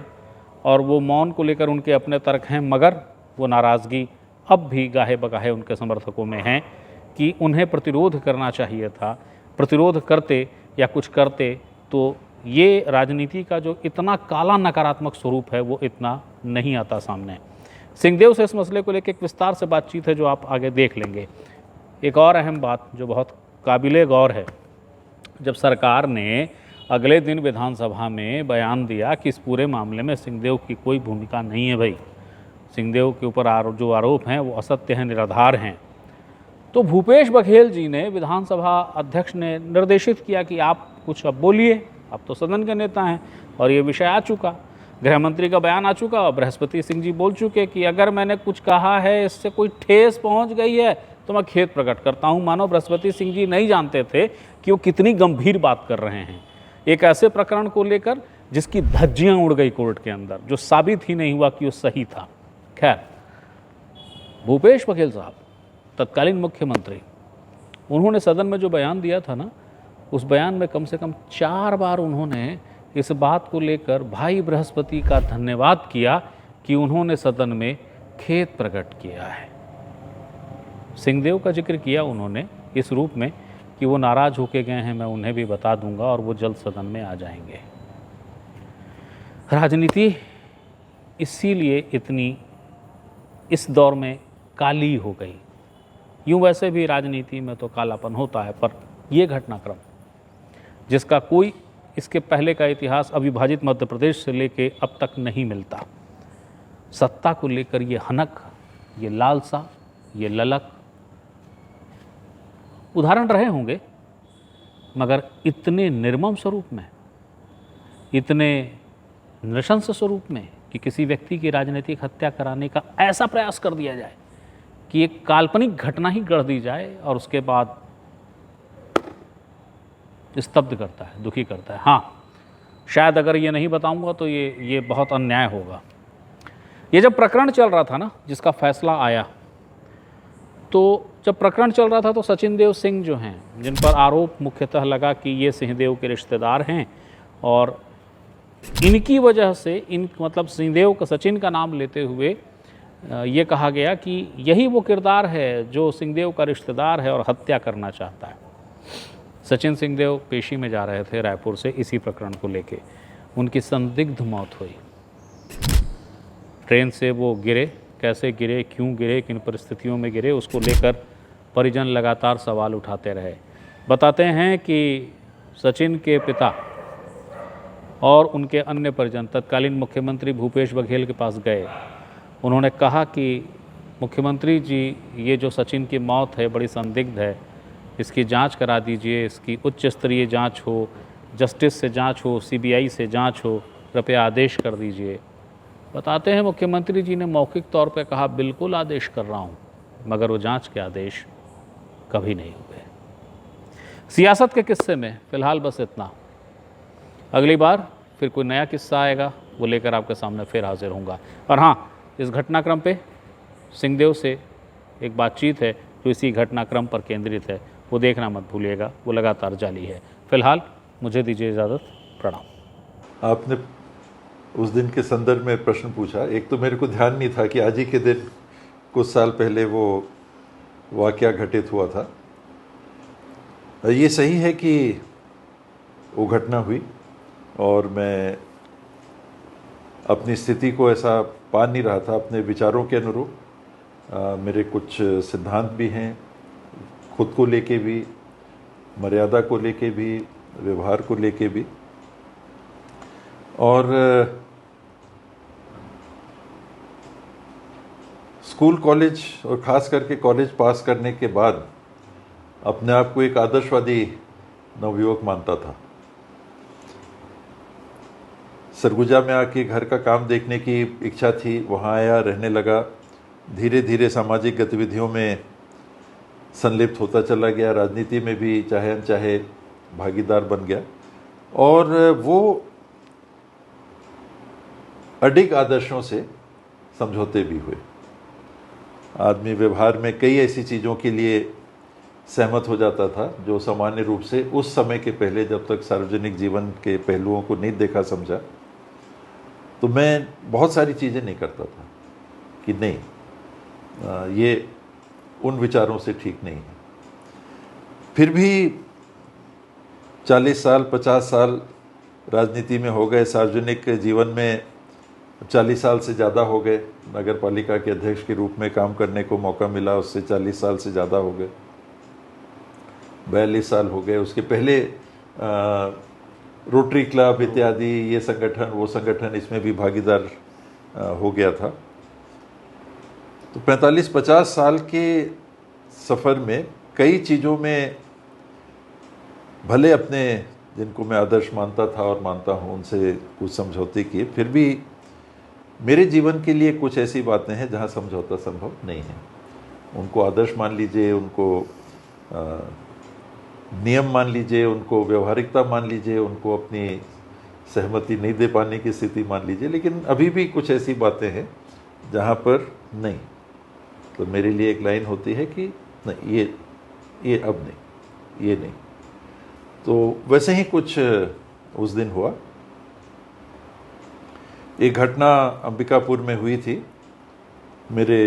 और वो मौन को लेकर उनके अपने तर्क हैं, मगर वो नाराज़गी अब भी गाहे बगाहे उनके समर्थकों में हैं कि उन्हें प्रतिरोध करना चाहिए था। प्रतिरोध करते या कुछ करते तो ये राजनीति का जो इतना काला नकारात्मक स्वरूप है वो इतना नहीं आता सामने। सिंहदेव से इस मसले को लेकर एक विस्तार से बातचीत है जो आप आगे देख लेंगे। एक और अहम बात जो बहुत काबिले गौर है, जब सरकार ने अगले दिन विधानसभा में बयान दिया कि इस पूरे मामले में सिंहदेव की कोई भूमिका नहीं है, भाई सिंहदेव के ऊपर जो आरोप हैं वो असत्य हैं, निराधार हैं, तो भूपेश बघेल जी ने, विधानसभा अध्यक्ष ने निर्देशित किया कि आप कुछ अब बोलिए, आप तो सदन के नेता हैं और ये विषय आ चुका, गृह मंत्री का बयान आ चुका और बृहस्पति सिंह जी बोल चुके कि अगर मैंने कुछ कहा है, इससे कोई ठेस पहुंच गई है तो मैं खेद प्रकट करता हूं। मानो बृहस्पति सिंह जी नहीं जानते थे कि वो कितनी गंभीर बात कर रहे हैं एक ऐसे प्रकरण को लेकर जिसकी धज्जियां उड़ गई कोर्ट के अंदर, जो साबित ही नहीं हुआ कि वो सही था। खैर, भूपेश बघेल साहब तत्कालीन मुख्यमंत्री, उन्होंने सदन में जो बयान दिया था ना, उस बयान में कम से कम 4 बार उन्होंने इस बात को लेकर भाई बृहस्पति का धन्यवाद किया कि उन्होंने सदन में खेद प्रकट किया है। सिंहदेव का जिक्र किया उन्होंने इस रूप में कि वो नाराज होके गए हैं, मैं उन्हें भी बता दूंगा और वो जल्द सदन में आ जाएंगे। राजनीति इसीलिए इतनी इस दौर में काली हो गई। यूँ वैसे भी राजनीति में तो कालापन होता है, पर यह घटनाक्रम जिसका कोई इसके पहले का इतिहास अविभाजित मध्य प्रदेश से लेके अब तक नहीं मिलता। सत्ता को लेकर ये हनक, ये लालसा, ये ललक, उदाहरण रहे होंगे, मगर इतने निर्मम स्वरूप में, इतने नृशंस स्वरूप में कि किसी व्यक्ति की राजनीतिक हत्या कराने का ऐसा प्रयास कर दिया जाए कि एक काल्पनिक घटना ही गढ़ दी जाए और उसके बाद स्तब्ध करता है, दुखी करता है। हाँ, शायद अगर ये नहीं बताऊंगा तो ये बहुत अन्याय होगा। ये जब प्रकरण चल रहा था ना, जिसका फैसला आया, तो जब प्रकरण चल रहा था तो सचिन देव सिंह जो हैं, जिन पर आरोप मुख्यतः लगा कि ये सिंहदेव के रिश्तेदार हैं और इनकी वजह से मतलब सिंहदेव का, सचिन का नाम लेते हुए ये कहा गया कि यही वो किरदार है जो सिंहदेव का रिश्तेदार है और हत्या करना चाहता है। सचिन सिंहदेव पेशी में जा रहे थे रायपुर से इसी प्रकरण को लेके, उनकी संदिग्ध मौत हुई। ट्रेन से वो गिरे, कैसे गिरे, क्यों गिरे, किन परिस्थितियों में गिरे, उसको लेकर परिजन लगातार सवाल उठाते रहे। बताते हैं कि सचिन के पिता और उनके अन्य परिजन तत्कालीन मुख्यमंत्री भूपेश बघेल के पास गए उन्होंने कहा कि मुख्यमंत्री जी, ये जो सचिन की मौत है बड़ी संदिग्ध है, इसकी जांच करा दीजिए, इसकी उच्च स्तरीय जांच हो, जस्टिस से जांच हो, सीबीआई से जांच हो, कृपया आदेश कर दीजिए। बताते हैं मुख्यमंत्री जी ने मौखिक तौर पे कहा बिल्कुल आदेश कर रहा हूँ, मगर वो जांच के आदेश कभी नहीं हुए। सियासत के किस्से में फ़िलहाल बस इतना। अगली बार फिर कोई नया किस्सा आएगा, वो लेकर आपके सामने फिर हाजिर होऊंगा। और हाँ, इस घटनाक्रम पे सिंहदेव से एक बातचीत है जो इसी घटनाक्रम पर केंद्रित है, वो देखना मत भूलिएगा, वो लगातार जारी है। फिलहाल मुझे दीजिए इजाज़त, प्रणाम। आपने उस दिन के संदर्भ में प्रश्न पूछा। एक तो मेरे को ध्यान नहीं था कि आज ही के दिन कुछ साल पहले वो वाकया घटित हुआ था। ये सही है कि वो घटना हुई और मैं अपनी स्थिति को ऐसा पा नहीं रहा था अपने विचारों के अनुरूप। मेरे कुछ सिद्धांत भी हैं, खुद को लेके भी, मर्यादा को लेके भी, व्यवहार को लेके भी। और स्कूल कॉलेज और ख़ास करके कॉलेज पास करने के बाद अपने आप को एक आदर्शवादी नवयुवक मानता था। सरगुजा में आके घर का काम देखने की इच्छा थी, वहाँ आया, रहने लगा, धीरे धीरे सामाजिक गतिविधियों में संलिप्त होता चला गया, राजनीति में भी चाहे अनचाहे भागीदार बन गया और वो अडिग आदर्शों से समझौते भी हुए। आदमी व्यवहार में कई ऐसी चीज़ों के लिए सहमत हो जाता था जो सामान्य रूप से उस समय के पहले, जब तक सार्वजनिक जीवन के पहलुओं को नहीं देखा समझा, तो मैं बहुत सारी चीज़ें नहीं करता था कि नहीं, ये उन विचारों से ठीक नहीं है। फिर भी 40 साल 50 साल राजनीति में हो गए, सार्वजनिक जीवन में 40 साल से ज़्यादा हो गए, नगर पालिका के अध्यक्ष के रूप में काम करने को मौका मिला, उससे 40 साल से ज़्यादा हो गए, 42 साल हो गए। उसके पहले रोटरी क्लब इत्यादि, ये संगठन वो संगठन, इसमें भी भागीदार हो गया था। तो 45-50 साल के सफ़र में कई चीज़ों में भले अपने, जिनको मैं आदर्श मानता था और मानता हूँ, उनसे कुछ समझौते किए, फिर भी मेरे जीवन के लिए कुछ ऐसी बातें हैं जहाँ समझौता संभव नहीं है। उनको आदर्श मान लीजिए, उनको नियम मान लीजिए, उनको व्यवहारिकता मान लीजिए, उनको अपनी सहमति नहीं दे पाने की स्थिति मान लीजिए, लेकिन अभी भी कुछ ऐसी बातें हैं जहाँ पर नहीं। तो मेरे लिए एक लाइन होती है कि नहीं, ये अब नहीं, ये नहीं। तो वैसे ही कुछ उस दिन हुआ। एक घटना अंबिकापुर में हुई थी। मेरे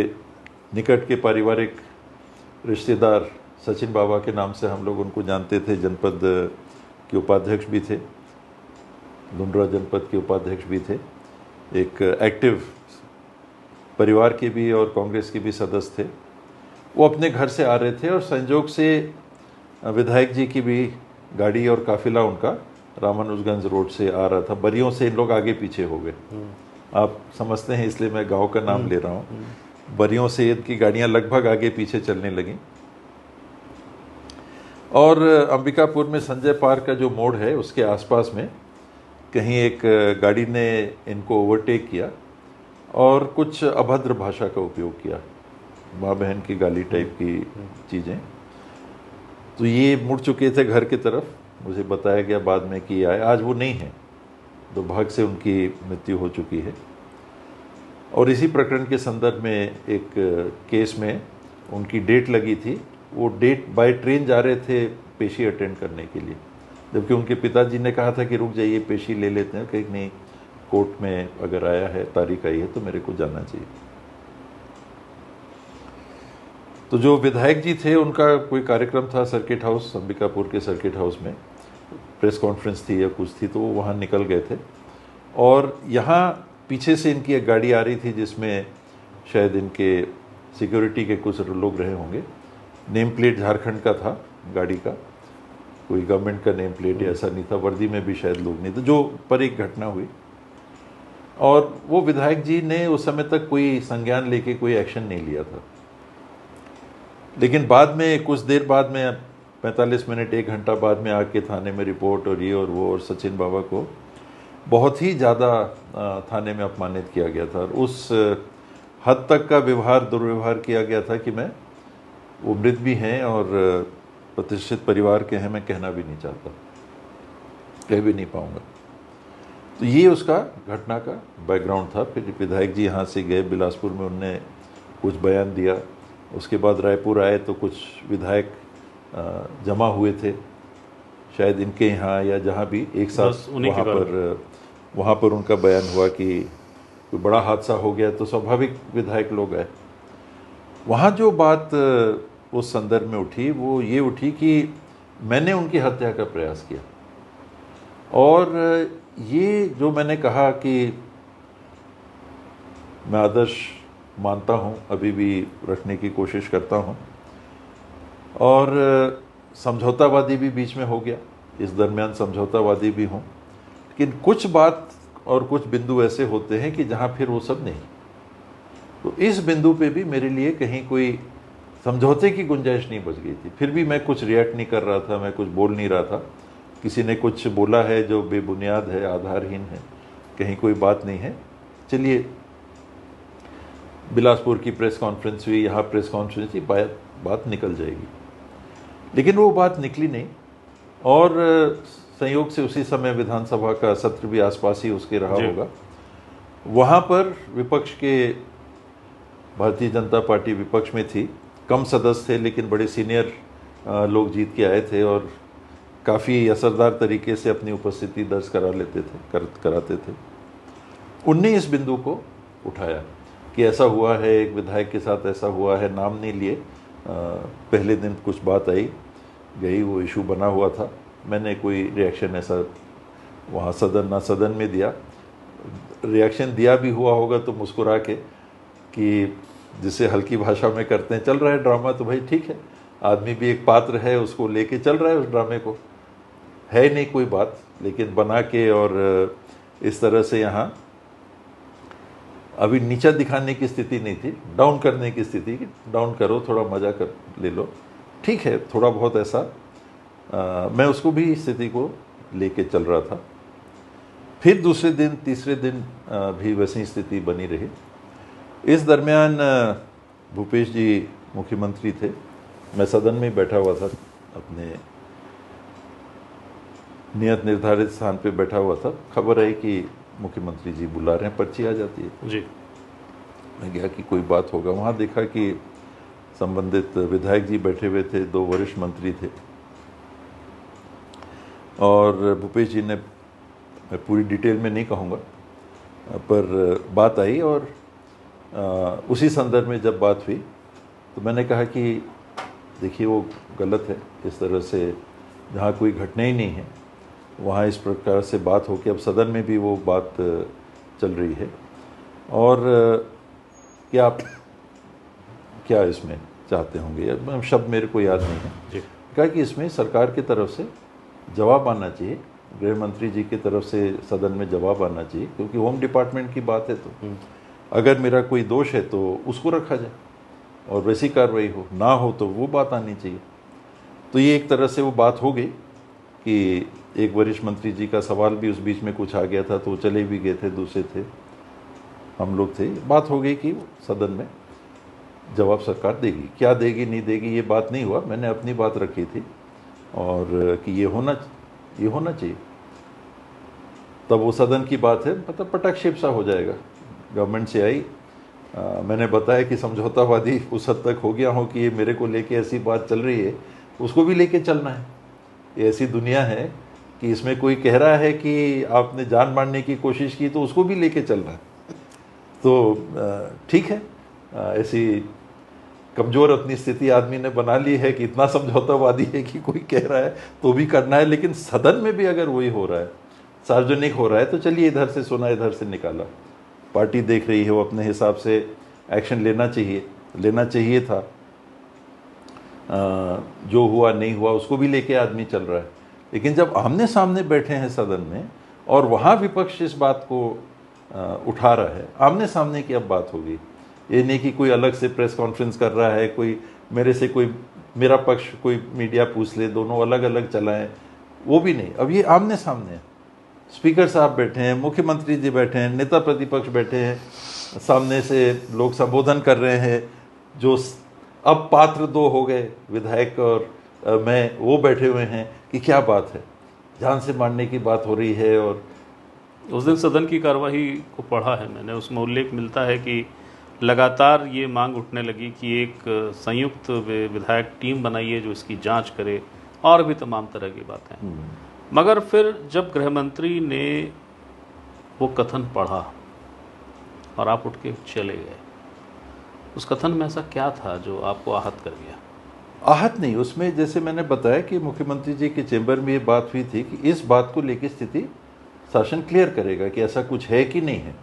निकट के पारिवारिक रिश्तेदार सचिन बाबा के नाम से हम लोग उनको जानते थे, जनपद के उपाध्यक्ष भी थे, लुंड्रा जनपद के उपाध्यक्ष भी थे, एक एक्टिव परिवार के भी और कांग्रेस के भी सदस्य थे। वो अपने घर से आ रहे थे और संयोग से विधायक जी की भी गाड़ी और काफिला उनका रामानुजगंज रोड से आ रहा था। बरियों से इन लोग आगे पीछे हो गए। आप समझते हैं, इसलिए मैं गांव का नाम ले रहा हूँ। बरियों से इनकी गाड़ियाँ लगभग आगे पीछे चलने लगीं और अंबिकापुर में संजय पार्क का जो मोड़ है उसके आसपास में कहीं एक गाड़ी ने इनको ओवरटेक किया और कुछ अभद्र भाषा का उपयोग किया, माँ बहन की गाली टाइप की चीज़ें। तो ये मुड़ चुके थे घर की तरफ। मुझे बताया गया बाद में कि आए, आज वो नहीं है, दुर्भाग्य से उनकी मृत्यु हो चुकी है। और इसी प्रकरण के संदर्भ में एक केस में उनकी डेट लगी थी। वो डेट बाय ट्रेन जा रहे थे पेशी अटेंड करने के लिए, जबकि उनके पिताजी ने कहा था कि रुक जाइए, पेशी ले लेते हैं। कहीं नहीं, कोर्ट में अगर आया है, तारीख आई है, तो मेरे को जाना चाहिए। तो जो विधायक जी थे, उनका कोई कार्यक्रम था सर्किट हाउस, अंबिकापुर के सर्किट हाउस में प्रेस कॉन्फ्रेंस थी या कुछ थी, तो वो वहाँ निकल गए थे। और यहाँ पीछे से इनकी एक गाड़ी आ रही थी जिसमें शायद इनके सिक्योरिटी के कुछ लोग रहे होंगे। नेम प्लेट झारखंड का था गाड़ी का, कोई गवर्नमेंट का नेम प्लेट ऐसा नहीं था। वर्दी में भी शायद लोग नहीं थे। जो पर एक घटना हुई और वो विधायक जी ने उस समय तक कोई संज्ञान लेके कोई एक्शन नहीं लिया था। लेकिन बाद में कुछ देर बाद में 45 मिनट 1 घंटा बाद में आके थाने में रिपोर्ट और ये और वो, और सचिन बाबा को बहुत ही ज़्यादा थाने में अपमानित किया गया था। और उस हद तक का दुर्व्यवहार किया गया था कि मैं, वो मृत भी हैं और प्रतिष्ठित परिवार के हैं, मैं कहना भी नहीं चाहता, कह भी नहीं पाऊँगा। तो ये उसका घटना का बैकग्राउंड था। फिर विधायक जी यहाँ से गए बिलासपुर में, उनने कुछ बयान दिया। उसके बाद रायपुर आए तो कुछ विधायक जमा हुए थे, शायद इनके यहाँ या जहाँ भी, एक साथ वहाँ पर उनका बयान हुआ कि कोई बड़ा हादसा हो गया। तो स्वाभाविक विधायक लोग आए। वहाँ जो बात उस संदर्भ में उठी वो ये उठी कि मैंने उनकी हत्या का प्रयास किया। और ये जो मैंने कहा कि मैं आदर्श मानता हूँ, अभी भी रखने की कोशिश करता हूँ, और समझौतावादी भी बीच में हो गया, इस दरमियान समझौतावादी भी हूँ। लेकिन कुछ बात और कुछ बिंदु ऐसे होते हैं कि जहाँ फिर वो सब नहीं। तो इस बिंदु पे भी मेरे लिए कहीं कोई समझौते की गुंजाइश नहीं बच गई थी। फिर भी मैं कुछ रिएक्ट नहीं कर रहा था, मैं कुछ बोल नहीं रहा था। किसी ने कुछ बोला है जो बेबुनियाद है, आधारहीन है, कहीं कोई बात नहीं है। चलिए, बिलासपुर की प्रेस कॉन्फ्रेंस हुई, यहाँ प्रेस कॉन्फ्रेंस हुई, बात निकल जाएगी। लेकिन वो बात निकली नहीं। और संयोग से उसी समय विधानसभा का सत्र भी आसपास ही उसके रहा होगा। वहाँ पर विपक्ष के, भारतीय जनता पार्टी विपक्ष में थी, कम सदस्य थे लेकिन बड़े सीनियर लोग जीत के आए थे और काफ़ी असरदार तरीके से अपनी उपस्थिति दर्ज कराते थे। उनने इस बिंदु को उठाया कि ऐसा हुआ है, एक विधायक के साथ ऐसा हुआ है, नाम नहीं लिए। पहले दिन कुछ बात आई गई, वो इशू बना हुआ था। मैंने कोई रिएक्शन ऐसा वहाँ सदन में दिया। रिएक्शन दिया भी हुआ होगा तो मुस्कुरा के, कि जिसे हल्की भाषा में करते हैं, चल रहा है ड्रामा तो भाई ठीक है, आदमी भी एक पात्र है, उसको लेके चल रहा है उस ड्रामे को, है नहीं कोई बात। लेकिन बना के और इस तरह से यहाँ अभी नीचा दिखाने की स्थिति नहीं थी, डाउन करने की स्थिति, कि डाउन करो, थोड़ा मजा कर ले लो, ठीक है, थोड़ा बहुत ऐसा मैं उसको भी स्थिति को लेके चल रहा था। फिर दूसरे दिन तीसरे दिन भी वैसी स्थिति बनी रही। इस दरमियान भूपेश जी मुख्यमंत्री थे, मैं सदन में बैठा हुआ था, अपने नियत निर्धारित स्थान पे बैठा हुआ था। खबर आई कि मुख्यमंत्री जी बुला रहे हैं, पर्ची आ जाती है जी। मैं गया कि कोई बात होगा। वहाँ देखा कि संबंधित विधायक जी बैठे हुए थे, 2 वरिष्ठ मंत्री थे, और भूपेश जी ने, मैं पूरी डिटेल में नहीं कहूँगा, पर बात आई। और उसी संदर्भ में जब बात हुई तो मैंने कहा कि देखिए वो गलत है, इस तरह से जहाँ कोई घटना ही नहीं है वहाँ इस प्रकार से बात हो के, अब सदन में भी वो बात चल रही है। और क्या इसमें चाहते होंगे, शब्द मेरे को याद नहीं है। कहा कि इसमें सरकार की तरफ से जवाब आना चाहिए, गृह मंत्री जी की तरफ से सदन में जवाब आना चाहिए, क्योंकि होम डिपार्टमेंट की बात है। तो अगर मेरा कोई दोष है तो उसको रखा जाए और वैसी कार्रवाई हो, ना हो तो वो बात आनी चाहिए। तो ये एक तरह से वो बात हो गई कि एक वरिष्ठ मंत्री जी का सवाल भी उस बीच में कुछ आ गया था, तो वो चले भी गए थे, दूसरे थे, हम लोग थे। बात हो गई कि सदन में जवाब सरकार देगी, क्या देगी नहीं देगी ये बात नहीं हुआ। मैंने अपनी बात रखी थी और कि ये होना चाहिए। तब वो सदन की बात है, मतलब पटाक्षेप सा हो जाएगा। गवर्नमेंट से आई, मैंने बताया कि समझौतावादी उस हद तक हो गया हो कि ये मेरे को लेके ऐसी बात चल रही है, उसको भी लेके चलना है। ये ऐसी दुनिया है कि इसमें कोई कह रहा है कि आपने जान मारने की कोशिश की तो उसको भी लेके चलना है। तो ठीक है, ऐसी कमज़ोर अपनी स्थिति आदमी ने बना ली है कि इतना समझौतावादी है कि कोई कह रहा है तो भी करना है। लेकिन सदन में भी अगर वही हो रहा है, सार्वजनिक हो रहा है, तो चलिए इधर से सुना इधर से निकाला, पार्टी देख रही है, वो अपने हिसाब से एक्शन लेना चाहिए था। जो हुआ नहीं हुआ उसको भी लेके आदमी चल रहा है। लेकिन जब आमने सामने बैठे हैं सदन में और वहाँ विपक्ष इस बात को उठा रहा है, आमने सामने की अब बात होगी। ये नहीं कि कोई अलग से प्रेस कॉन्फ्रेंस कर रहा है, कोई मेरे से कोई मेरा पक्ष कोई मीडिया पूछ ले, दोनों अलग अलग चलाएं, वो भी नहीं। अब ये आमने सामने है। स्पीकर साहब बैठे हैं, मुख्यमंत्री जी बैठे हैं, नेता प्रतिपक्ष बैठे हैं, सामने से लोग संबोधन कर रहे हैं। जो अब पात्र दो हो गए, विधायक और मैं, वो बैठे हुए हैं कि क्या बात है, जान से मारने की बात हो रही है। और उस दिन सदन की कार्यवाही को पढ़ा है मैंने, उसमें उल्लेख मिलता है कि लगातार ये मांग उठने लगी कि एक संयुक्त विधायक टीम बनाइए जो इसकी जांच करे, और भी तमाम तरह की बातें। मगर फिर जब गृह मंत्री ने वो कथन पढ़ा और आप उठ के चले गए, उस कथन में ऐसा क्या था जो आपको आहत कर गया? आहत नहीं, उसमें जैसे मैंने बताया कि मुख्यमंत्री जी के चेंबर में ये बात हुई थी कि इस बात को लेकर स्थिति शासन क्लियर करेगा कि ऐसा कुछ है कि नहीं है।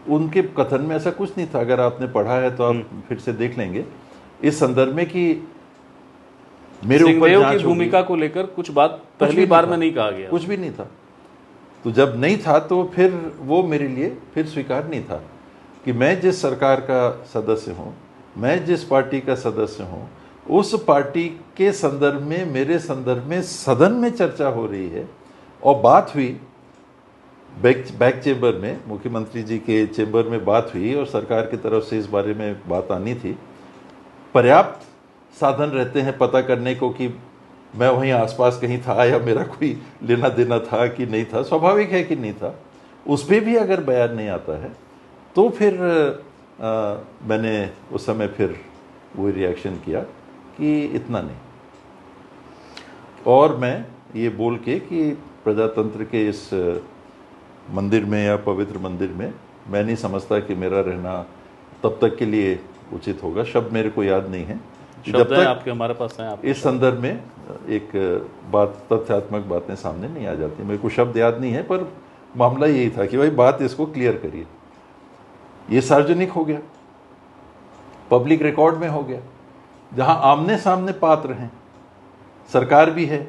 उनके कथन में ऐसा कुछ नहीं था। अगर आपने पढ़ा है तो आप फिर से देख लेंगे इस संदर्भ में कि मेरे ऊपर जांच की भूमिका को लेकर कुछ बात पहली बार में नहीं कहा गया, कुछ भी नहीं था। तो जब नहीं था तो फिर वो मेरे लिए फिर स्वीकार नहीं था कि मैं जिस सरकार का सदस्य हूँ, मैं जिस पार्टी का सदस्य हूँ, उस पार्टी के संदर्भ में, मेरे संदर्भ में सदन में चर्चा हो रही है। और बात हुई बैक चेंबर में, मुख्यमंत्री जी के चेंबर में बात हुई और सरकार की तरफ से इस बारे में बात आनी थी। पर्याप्त साधन रहते हैं पता करने को कि मैं वहीं आसपास कहीं था या मेरा कोई लेना देना था कि नहीं था, स्वाभाविक है कि नहीं था। उस पर भी अगर बयान नहीं आता है तो फिर मैंने उस समय फिर वो रिएक्शन किया कि इतना नहीं। और मैं ये बोल के कि प्रजातंत्र के इस मंदिर में या पवित्र मंदिर में मैं नहीं समझता कि मेरा रहना तब तक के लिए उचित होगा। शब्द मेरे को याद नहीं है, जब तक आपके हमारे पास हैं, इस संदर्भ में एक बात, तथ्यात्मक बातें सामने नहीं आ जाती। मेरे को शब्द याद नहीं है, पर मामला यही था कि भाई बात इसको क्लियर करिए। ये सार्वजनिक हो गया, पब्लिक रिकॉर्ड में हो गया, जहां आमने सामने पात्र हैं, सरकार भी है,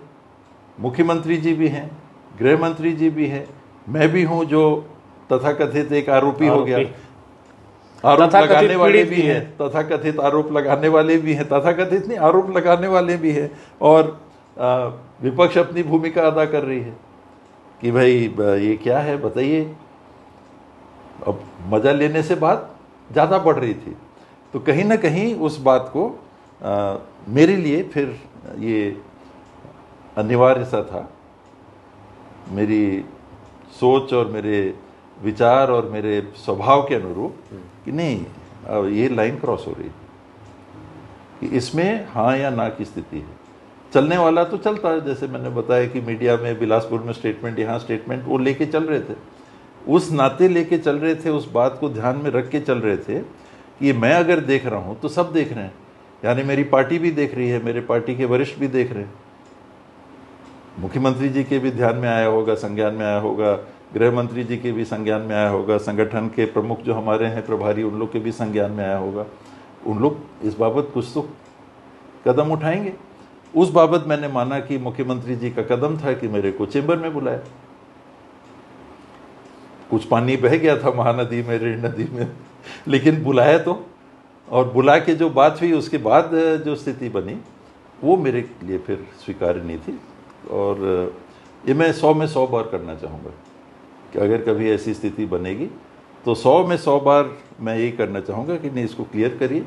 मुख्यमंत्री जी भी हैं, गृह मंत्री जी भी हैं, मैं भी हूं जो तथाकथित एक आरोपी हो गया। आरोप लगाने वाले भी हैं, तथाकथित आरोप लगाने वाले भी हैं, तथाकथित नहीं आरोप लगाने वाले भी हैं। और विपक्ष अपनी भूमिका अदा कर रही है कि भाई ये क्या है बताइए। अब मजा लेने से बात ज़्यादा बढ़ रही थी, तो कहीं ना कहीं उस बात को मेरे लिए फिर ये अनिवार्य सा था। मेरी सोच और मेरे विचार और मेरे स्वभाव के अनुरूप कि नहीं, अब ये लाइन क्रॉस हो रही है कि इसमें हाँ या ना की स्थिति है। चलने वाला तो चलता है, जैसे मैंने बताया कि मीडिया में बिलासपुर में स्टेटमेंट, यहाँ स्टेटमेंट, वो लेके चल रहे थे, उस नाते लेके चल रहे थे, उस बात को ध्यान में रख के चल रहे थे कि मैं अगर देख रहा हूँ तो सब देख रहे हैं। यानी मेरी पार्टी भी देख रही है, मेरे पार्टी के वरिष्ठ भी देख रहे हैं, मुख्यमंत्री जी के भी ध्यान में आया होगा, संज्ञान में आया होगा, गृह मंत्री जी के भी संज्ञान में आया होगा, संगठन के प्रमुख जो हमारे हैं प्रभारी, उन लोग के भी संज्ञान में आया होगा। उन लोग इस बाबत कुछ तो कदम उठाएंगे। उस बाबत मैंने माना कि मुख्यमंत्री जी का कदम था कि मेरे को चेंबर में बुलाया। कुछ पानी बह गया था महानदी में, ऋण नदी में, लेकिन बुलाया तो, और बुला के जो बात हुई उसके बाद जो स्थिति बनी वो मेरे लिए फिर स्वीकार्य नहीं थी। और ये मैं 100 में 100 बार करना चाहूँगा कि अगर कभी ऐसी स्थिति बनेगी तो 100 में 100 बार मैं यही करना चाहूँगा कि नहीं, इसको क्लियर करिए,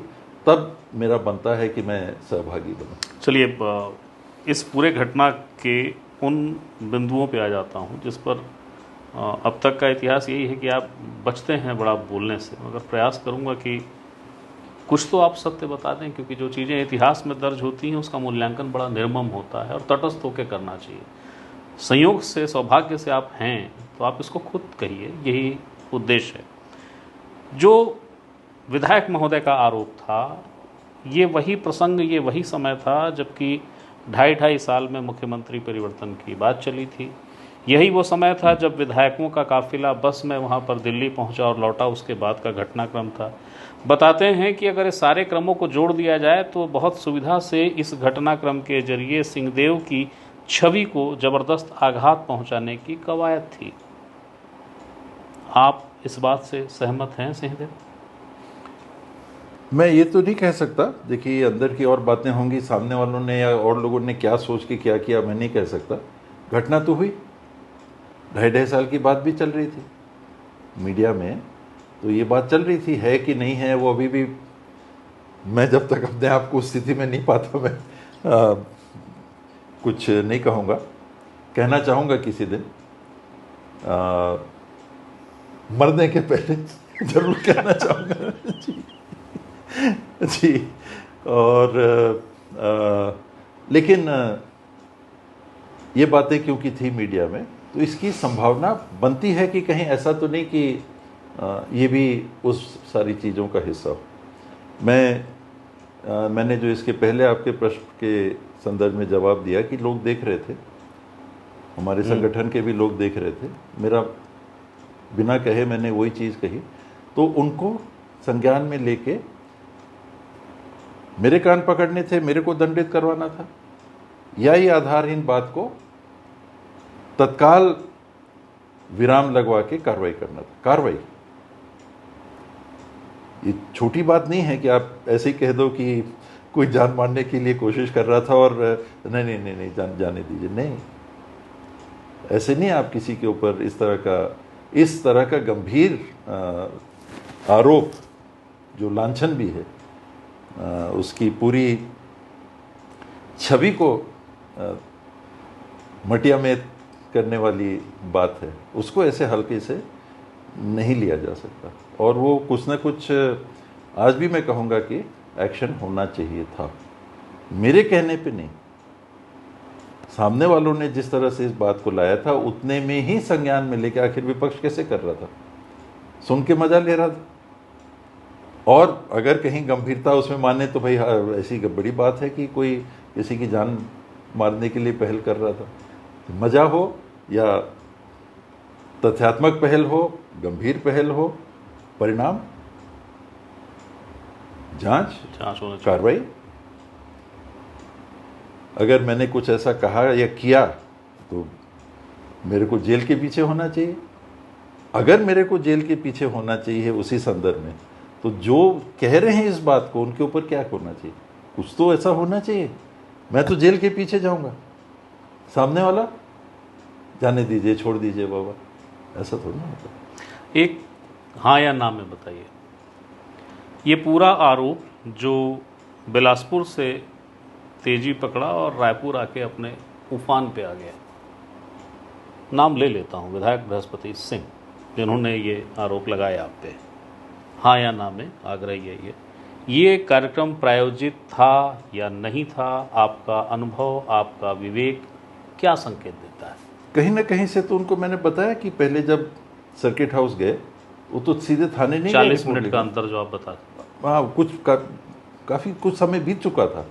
तब मेरा बनता है कि मैं सहभागी बनूँ। चलिए, इस पूरे घटना के उन बिंदुओं पे आ जाता हूँ जिस पर अब तक का इतिहास यही है कि आप बचते हैं बड़ा बोलने से, मगर प्रयास करूँगा कि कुछ तो आप सत्य बता दें, क्योंकि जो चीज़ें इतिहास में दर्ज होती हैं उसका मूल्यांकन बड़ा निर्मम होता है और तटस्थ होकर करना चाहिए। संयोग से, सौभाग्य से आप हैं तो आप इसको खुद कहिए, यही उद्देश्य है। जो विधायक महोदय का आरोप था, ये वही प्रसंग, ये वही समय था जबकि 2.5 साल में मुख्यमंत्री परिवर्तन की बात चली थी। यही वो समय था जब विधायकों का काफिला बस में वहाँ पर दिल्ली पहुँचा और लौटा, उसके बाद का घटनाक्रम था। बताते हैं कि अगर इस सारे क्रमों को जोड़ दिया जाए तो बहुत सुविधा से इस घटनाक्रम के जरिए सिंहदेव की छवि को जबरदस्त आघात पहुंचाने की कवायद थी। आप इस बात से सहमत हैं सिंहदेव? मैं ये तो नहीं कह सकता, देखिए अंदर की और बातें होंगी, सामने वालों ने या और लोगों ने क्या सोच के क्या किया मैं नहीं कह सकता। घटना तो हुई, 2.5 साल की बात भी चल रही थी मीडिया में, तो ये बात चल रही थी, है कि नहीं है वो अभी भी मैं जब तक अपने आप को उस स्थिति में नहीं पाता मैं कुछ नहीं कहूँगा। कहना चाहूँगा किसी दिन मरने के पहले जरूर कहना चाहूँगा जी जी। और लेकिन ये बातें क्योंकि थी मीडिया में, तो इसकी संभावना बनती है कि कहीं ऐसा तो नहीं कि ये भी उस सारी चीज़ों का हिस्सा हो। मैंने जो इसके पहले आपके प्रश्न के संदर्भ में जवाब दिया कि लोग देख रहे थे, हमारे संगठन के भी लोग देख रहे थे, मेरा बिना कहे मैंने वही चीज़ कही, तो उनको संज्ञान में लेके मेरे कान पकड़ने थे, मेरे को दंडित करवाना था, या ये आधारहीन बात को तत्काल विराम लगवा के कार्रवाई करना था। कार्रवाई ये छोटी बात नहीं है कि आप ऐसे ही कह दो कि कोई जान मारने के लिए कोशिश कर रहा था और नहीं जाने दीजिए, नहीं, ऐसे नहीं। आप किसी के ऊपर इस तरह का गंभीर आरोप जो लांछन भी है, उसकी पूरी छवि को मटिया में करने वाली बात है, उसको ऐसे हल्के से नहीं लिया जा सकता। और वो कुछ ना कुछ आज भी मैं कहूँगा कि एक्शन होना चाहिए था, मेरे कहने पे नहीं, सामने वालों ने जिस तरह से इस बात को लाया था उतने में ही संज्ञान में लेके, आखिर विपक्ष कैसे कर रहा था, सुन के मजा ले रहा था, और अगर कहीं गंभीरता उसमें माने तो भाई ऐसी बड़ी बात है कि कोई किसी की जान मारने के लिए पहल कर रहा था। मजा हो या तथ्यात्मक पहल हो, गंभीर पहल हो, परिणाम जांच होना चाहिए, कार्रवाई। अगर मैंने कुछ ऐसा कहा या किया तो मेरे को जेल के पीछे होना चाहिए। अगर मेरे को जेल के पीछे होना चाहिए उसी संदर्भ में, तो जो कह रहे हैं इस बात को उनके ऊपर क्या होना चाहिए, कुछ तो ऐसा होना चाहिए। मैं तो जेल के पीछे जाऊंगा, सामने वाला जाने दीजिए, छोड़ दीजिए बाबा, ऐसा थोड़ा ना होता। एक हाँ या ना में बताइए, ये पूरा आरोप जो बिलासपुर से तेजी पकड़ा और रायपुर आके अपने उफान पे आ गया, नाम ले लेता हूँ विधायक बृहस्पति सिंह जिन्होंने ये आरोप लगाया आप पे, हाँ या ना में आग्रह यही है, ये कार्यक्रम प्रायोजित था या नहीं था? आपका अनुभव, आपका विवेक क्या संकेत देता है? कहीं ना कहीं से तो उनको मैंने बताया कि पहले जब सर्किट हाउस गए वो तो सीधे थाने नहीं गए। 40 मिनट का अंतर जो आप बता, हाँ, काफ़ी कुछ समय बीत चुका था,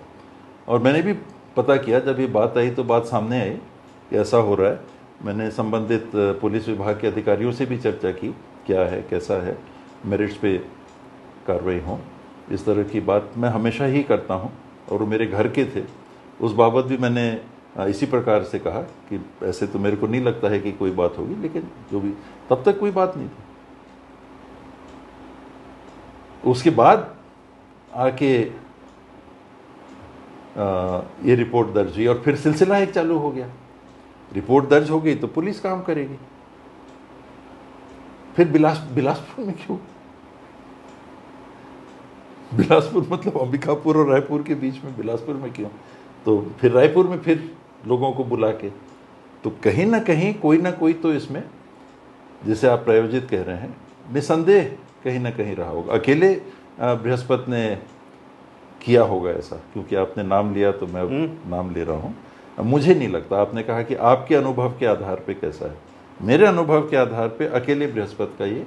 और मैंने भी पता किया, जब ये बात आई तो बात सामने आई कि ऐसा हो रहा है। मैंने संबंधित पुलिस विभाग के अधिकारियों से भी चर्चा की, क्या है कैसा है, मेरिट्स पे कार्रवाई हो, इस तरह की बात मैं हमेशा ही करता हूँ, और वो मेरे घर के थे, उस बाबत भी मैंने इसी प्रकार से कहा कि ऐसे तो मेरे को नहीं लगता है कि कोई बात होगी, लेकिन जो भी, तब तक कोई बात नहीं थी। उसके बाद आके ये रिपोर्ट दर्ज हुई और फिर सिलसिला एक चालू हो गया। रिपोर्ट दर्ज हो गई तो पुलिस काम करेगी। फिर बिलासपुर में क्यों? बिलासपुर मतलब अंबिकापुर और रायपुर के बीच में बिलासपुर में क्यों? तो फिर रायपुर में फिर लोगों को बुला के, तो कहीं ना कहीं कोई ना कोई तो इसमें, जिसे आप प्रायोजित कह रहे हैं, निसंदेह कहीं ना कहीं रहा होगा। अकेले बृहस्पति ने किया होगा ऐसा, क्योंकि आपने नाम लिया तो मैं नाम ले रहा हूं। मुझे नहीं लगता, आपने कहा कि आपके अनुभव के आधार पे कैसा है, मेरे अनुभव के आधार पे अकेले बृहस्पति का ये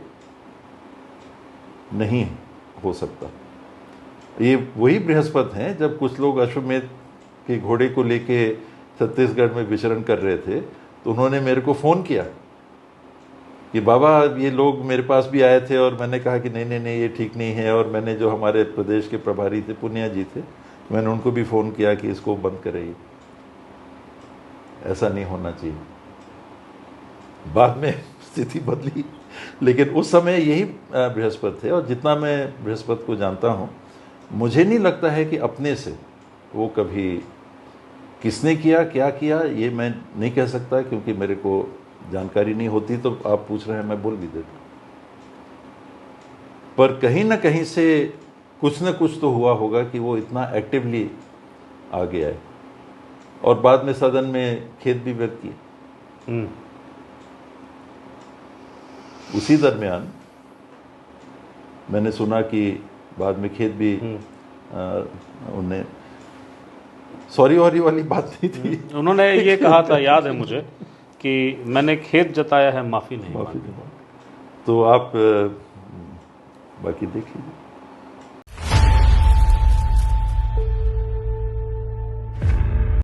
नहीं हो सकता। ये वही बृहस्पति हैं जब कुछ लोग अश्वमेध के घोड़े को लेके छत्तीसगढ़ में विचरण कर रहे थे, तो उन्होंने मेरे को फ़ोन किया कि बाबा ये लोग मेरे पास भी आए थे, और मैंने कहा कि नहीं ये ठीक नहीं है। और मैंने जो हमारे प्रदेश के प्रभारी थे, पुनिया जी थे, मैंने उनको भी फ़ोन किया कि इसको बंद करें, ऐसा नहीं होना चाहिए। बाद में स्थिति बदली लेकिन उस समय यही बृहस्पति थे, और जितना मैं बृहस्पति को जानता हूँ, मुझे नहीं लगता है कि अपने से वो कभी किसने किया क्या किया ये मैं नहीं कह सकता, क्योंकि मेरे को जानकारी नहीं होती। तो आप पूछ रहे हैं, मैं बोल भी देता। पर कहीं ना कहीं से कुछ न कुछ तो हुआ होगा कि वो इतना एक्टिवली आ गया है, और बाद में सदन में खेद भी व्यक्त किए। उसी दरमियान मैंने सुना कि बाद में खेद भी उन्हें सॉरी वॉरी वाली बात नहीं थी। उन्होंने ये कहा था, याद है मुझे, कि मैंने खेद जताया है, माफ़ी नहीं मांगी। तो आप बाकी देख लीजिए।